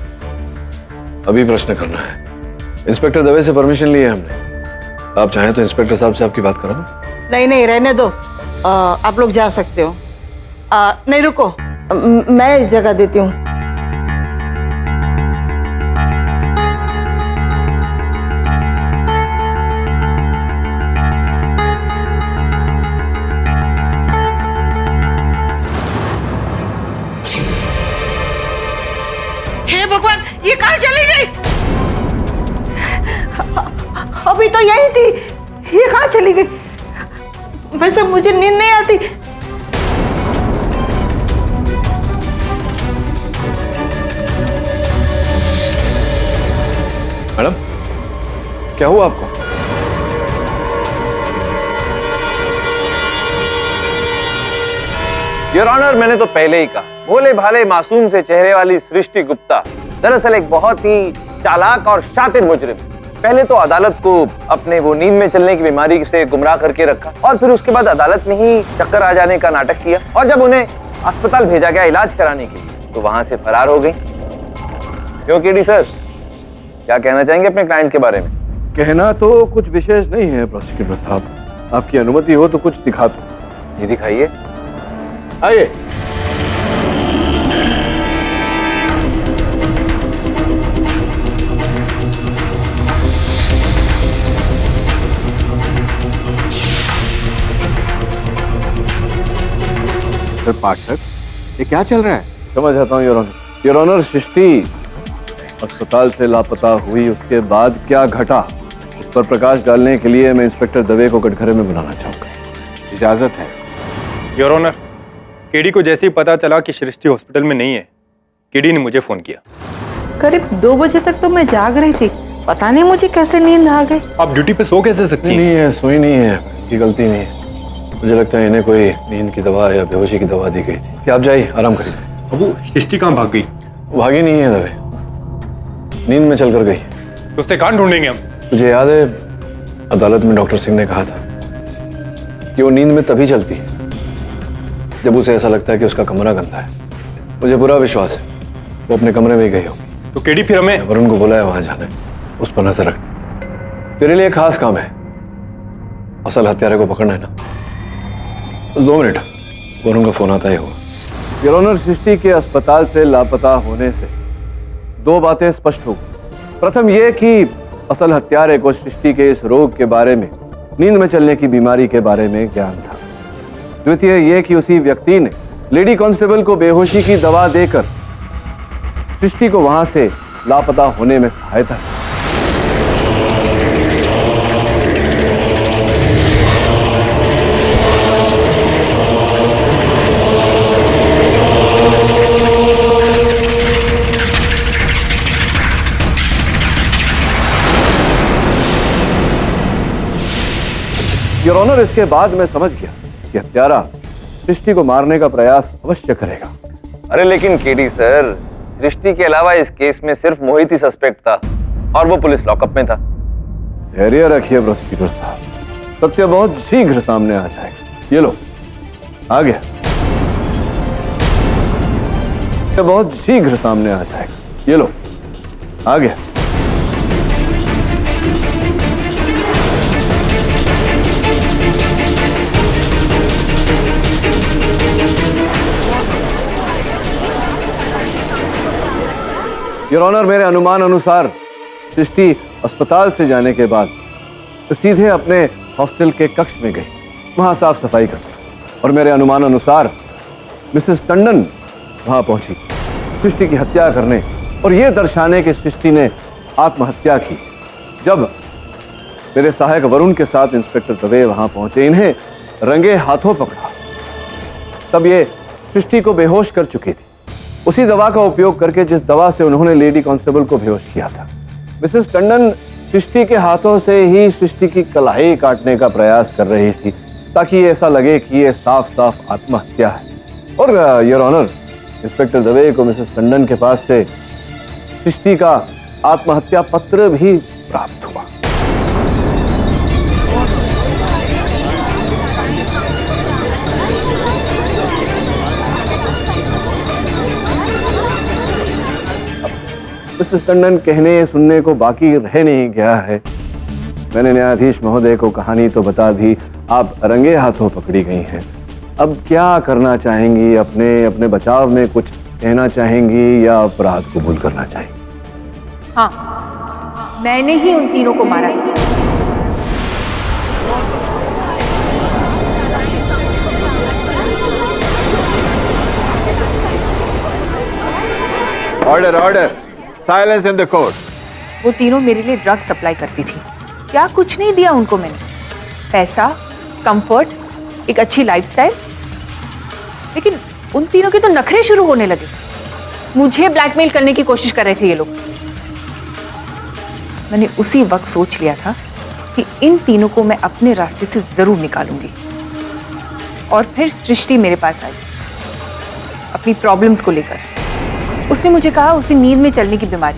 अभी प्रश्न करना है। इंस्पेक्टर दवे से परमिशन ली है हमने। आप चाहें तो इंस्पेक्टर साहब से आपकी बात करा दूं? नहीं नहीं, रहने दो। आप लोग जा सकते हो। नहीं रुको, मैं जगह देती हूँ। हे भगवान, ये कहाँ चली गई? अभी तो यही थी, ये कहाँ चली गई? वैसे मुझे नींद नहीं आती। मैडम क्या हुआ आपको? योर ऑनर, मैंने तो पहले ही कहा, भोले भाले मासूम से चेहरे वाली सृष्टि गुप्ता दरअसल एक बहुत ही चालाक और शातिर मुजरिम। पहले तो अदालत को अपने वो नींद में चलने की बीमारी से गुमराह करके रखा और फिर उसके बाद अदालत में ही चक्कर आ जाने का नाटक किया और जब उन्हें अस्पताल भेजा गया इलाज कराने के लिए तो वहां से फरार हो गई। क्यों केडी सर, क्या कहना चाहेंगे अपने क्लाइंट के बारे में? कहना तो कुछ विशेष नहीं है प्रोसिक्यूटर साहब, आपकी अनुमति हो तो कुछ दिखा दो। जी दिखाइए। आइए। पाठक, ये क्या चल रहा है? समझ आता हूँ योर ऑनर। योर ऑनर, सृष्टि अस्पताल से लापता हुई, उसके बाद क्या घटा उस पर प्रकाश डालने के लिए मैं इंस्पेक्टर दवे को कटघरे में बुलाना चाहूंगा। इजाजत है योर ऑनर। केडी को जैसे ही पता चला कि सृष्टि हॉस्पिटल में नहीं है, केडी ने मुझे फोन किया। करीब 2 बजे तक तो मैं जाग रही थी, पता नहीं मुझे कैसे नींद आ गई। आप ड्यूटी पे सो कैसे सकती हैं? नहीं है, सोई नहीं है, इसकी गलती नहीं है। मुझे लगता है इन्हें कोई नींद की दवा या बेहोशी की दवा दी गई थी। कि आप जाइए, आराम करिए। अब वो सृष्टि कहाँ भाग गई? भागी नहीं है दवे, नींद में चलकर गई। तो उससे कहाँ ढूंढेंगे हम? मुझे याद है अदालत में डॉक्टर सिंह ने कहा था कि वो नींद में तभी चलती है जब उसे ऐसा लगता है कि उसका कमरा गंदा है। मुझे पूरा विश्वास है वो अपने कमरे में ही गई होगी। तो केडी फिर हमें? वरुण को बोला है वहां जाना है, उस पर नजर रख। तेरे लिए खास काम है, असल हत्यारे को पकड़ना है ना। 2 मिनट, वरुण का फोन आता ही होगा। योर ऑनर, सृष्टि के अस्पताल से लापता होने से 2 बातें स्पष्ट हो गई। प्रथम ये कि असल हत्यारे को सृष्टि के इस रोग के बारे में, नींद में चलने की बीमारी के बारे में ज्ञान था। द्वितीय ये कि उसी व्यक्ति ने लेडी कांस्टेबल को बेहोशी की दवा देकर सृष्टि को वहां से लापता होने में सहायता की। योर ऑनर, इसके बाद मैं समझ गया कि हत्यारा सृष्टि को मारने का प्रयास अवश्य करेगा। अरे लेकिन केडी सर, सृष्टि के अलावा इस केस में सिर्फ मोहित ही सस्पेक्ट था और वो पुलिस लॉकअप में था। धैर्य रखिए प्रोसिक्यूटर साहब, सत्य बहुत शीघ्र सामने आ जाएगा। ये लो, आ गया। सत्य बहुत शीघ्र सामने आ जाएगा। ये लो, आ गया। योर ऑनर, मेरे अनुमान अनुसार सृष्टि अस्पताल से जाने के बाद सीधे अपने हॉस्टल के कक्ष में गई, वहां साफ सफाई कर। और मेरे अनुमान अनुसार मिसेस टंडन वहां पहुंची सृष्टि की हत्या करने और यह दर्शाने की सृष्टि ने आत्महत्या की। जब मेरे सहायक वरुण के साथ इंस्पेक्टर दवे वहां पहुंचे, इन्हें रंगे हाथों पकड़ा, तब ये सृष्टि को बेहोश कर चुकी थी, उसी दवा का उपयोग करके जिस दवा से उन्होंने लेडी कांस्टेबल को बेहोश किया था। मिसेस टंडन सृष्टि के हाथों से ही सृष्टि की कलाई काटने का प्रयास कर रही थी, ताकि ये ऐसा लगे कि ये साफ साफ आत्महत्या है। और योर ऑनर, इंस्पेक्टर दवे को मिसेस टंडन के पास से सृष्टि का आत्महत्या पत्र भी प्राप्त हुआ। मिसेस टंडन कहने सुनने को बाकी रह नहीं गया है। मैंने न्यायाधीश महोदय को कहानी तो बता दी, आप रंगे हाथों पकड़ी गई हैं। अब क्या करना चाहेंगी? अपने बचाव में कुछ कहना चाहेंगी या अपराध कबूल करना चाहेंगी? हाँ, मैंने ही उन तीनों को मारा है। Order order, silence in the court. वो तीनों मेरे लिए ड्रग सप्लाई करती थी। क्या कुछ नहीं दिया उनको मैंने? पैसा, कंफर्ट, एक अच्छी लाइफस्टाइल। लेकिन उन तीनों के तो नखरे शुरू होने लगे। मुझे ब्लैकमेल करने की कोशिश कर रहे थे ये लोग। मैंने उसी वक्त सोच लिया था कि इन तीनों को मैं अपने रास्ते से जरूर निकालूंगी। और फिर सृष्टि मेरे पास आई अपनी प्रॉब्लम्स को लेकर। उसने मुझे कहा उसे नींद में चलने की बीमारी,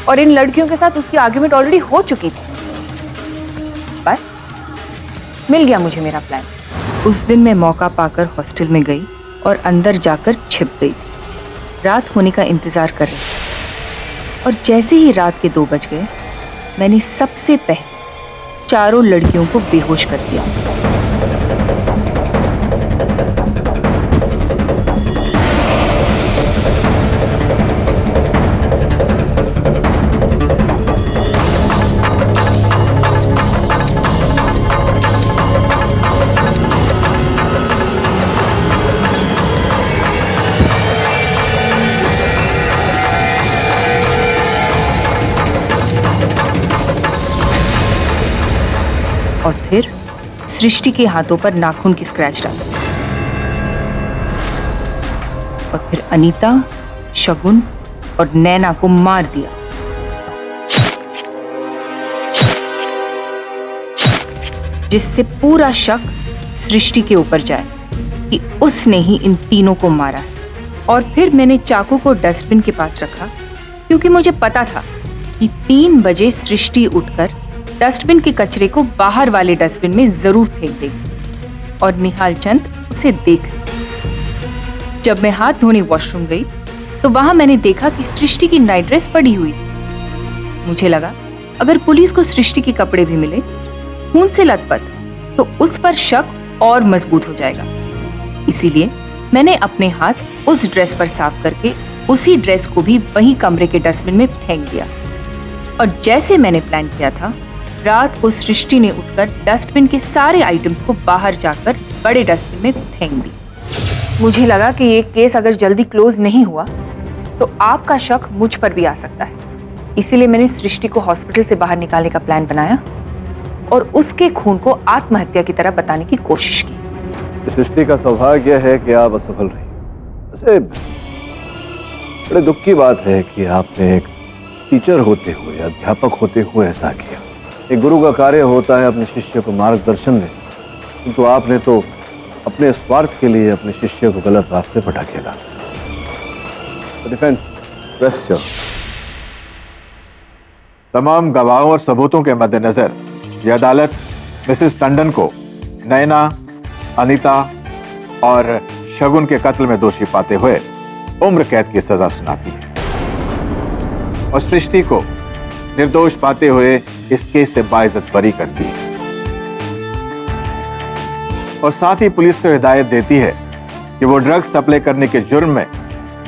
और इन लड़कियों के साथ उसकी आर्ग्यूमेंट ऑलरेडी हो चुकी थी। बस मिल गया मुझे मेरा प्लान। उस दिन मैं मौका पाकर हॉस्टल में गई और अंदर जाकर छिप गई। रात होने का इंतजार कर रही, और जैसे ही रात के 2 बज गए, मैंने सबसे पहले चारों लड़कियों को बेहोश कर दिया। और फिर सृष्टि के हाथों पर नाखून की स्क्रैच डाला, और फिर अनीता, शगुन और नैना को मार दिया। जिससे पूरा शक सृष्टि के ऊपर जाए कि उसने ही इन तीनों को मारा है। और फिर मैंने चाकू को डस्टबिन के पास रखा, क्योंकि मुझे पता था कि 3 बजे सृष्टि उठकर डस्टबिन के कचरे को बाहर वाले डस्टबिन में जरूर फेंक देगी, और निहाल चंद उसे देख। जब मैं हाथ धोने वॉशरूम गई तो वहां मैंने देखा कि सृष्टि की नाइट ड्रेस पड़ी हुई थी। मुझे लगा अगर पुलिस को सृष्टि के कपड़े भी मिले खून से लथपथ, तो उस पर शक और मजबूत हो जाएगा। इसीलिए मैंने अपने हाथ उस ड्रेस पर साफ करके उसी ड्रेस को भी वही कमरे के डस्टबिन में फेंक दिया। और जैसे मैंने प्लान किया था, रात को सृष्टि ने उठकर डस्टबिन के सारे आइटम्स को बाहर जाकर बड़े डस्टबिन में फेंक दी। मुझे लगा कि ये केस अगर जल्दी क्लोज नहीं हुआ तो आपका शक मुझ पर भी आ सकता है। इसीलिए मैंने सृष्टि को हॉस्पिटल से बाहर निकालने का प्लान बनाया और उसके खून को आत्महत्या की तरह बताने की कोशिश की। सृष्टि का सौभाग्य है कि आप असफल रही। वैसे बड़े दुख की बात है कि आपने एक टीचर होते हुए, अध्यापक होते हुए ऐसा किया। एक गुरु का कार्य होता है अपने शिष्य को मार्गदर्शन देना, किंतु आपने तो अपने स्वार्थ के लिए अपने शिष्य को गलत रास्ते पर ढकेला। Defence, rest. तमाम गवाहों और सबूतों के मद्देनजर यह अदालत मिसेस टंडन को नैना, अनीता और शगुन के कत्ल में दोषी पाते हुए उम्र कैद की सजा सुनाती है और सृष्टि को निर्दोष पाते हुए इस केस से बाइज्जत बरी करती है, और साथ ही पुलिस को हिदायत देती है कि वो ड्रग्स सप्लाई करने के जुर्म में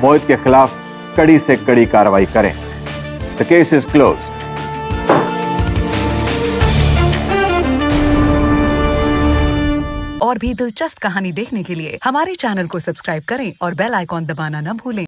मोहित के खिलाफ कड़ी से कड़ी कार्रवाई करें। The case is close. और भी दिलचस्प कहानी देखने के लिए हमारे चैनल को सब्सक्राइब करें और बेल आइकॉन दबाना न भूलें।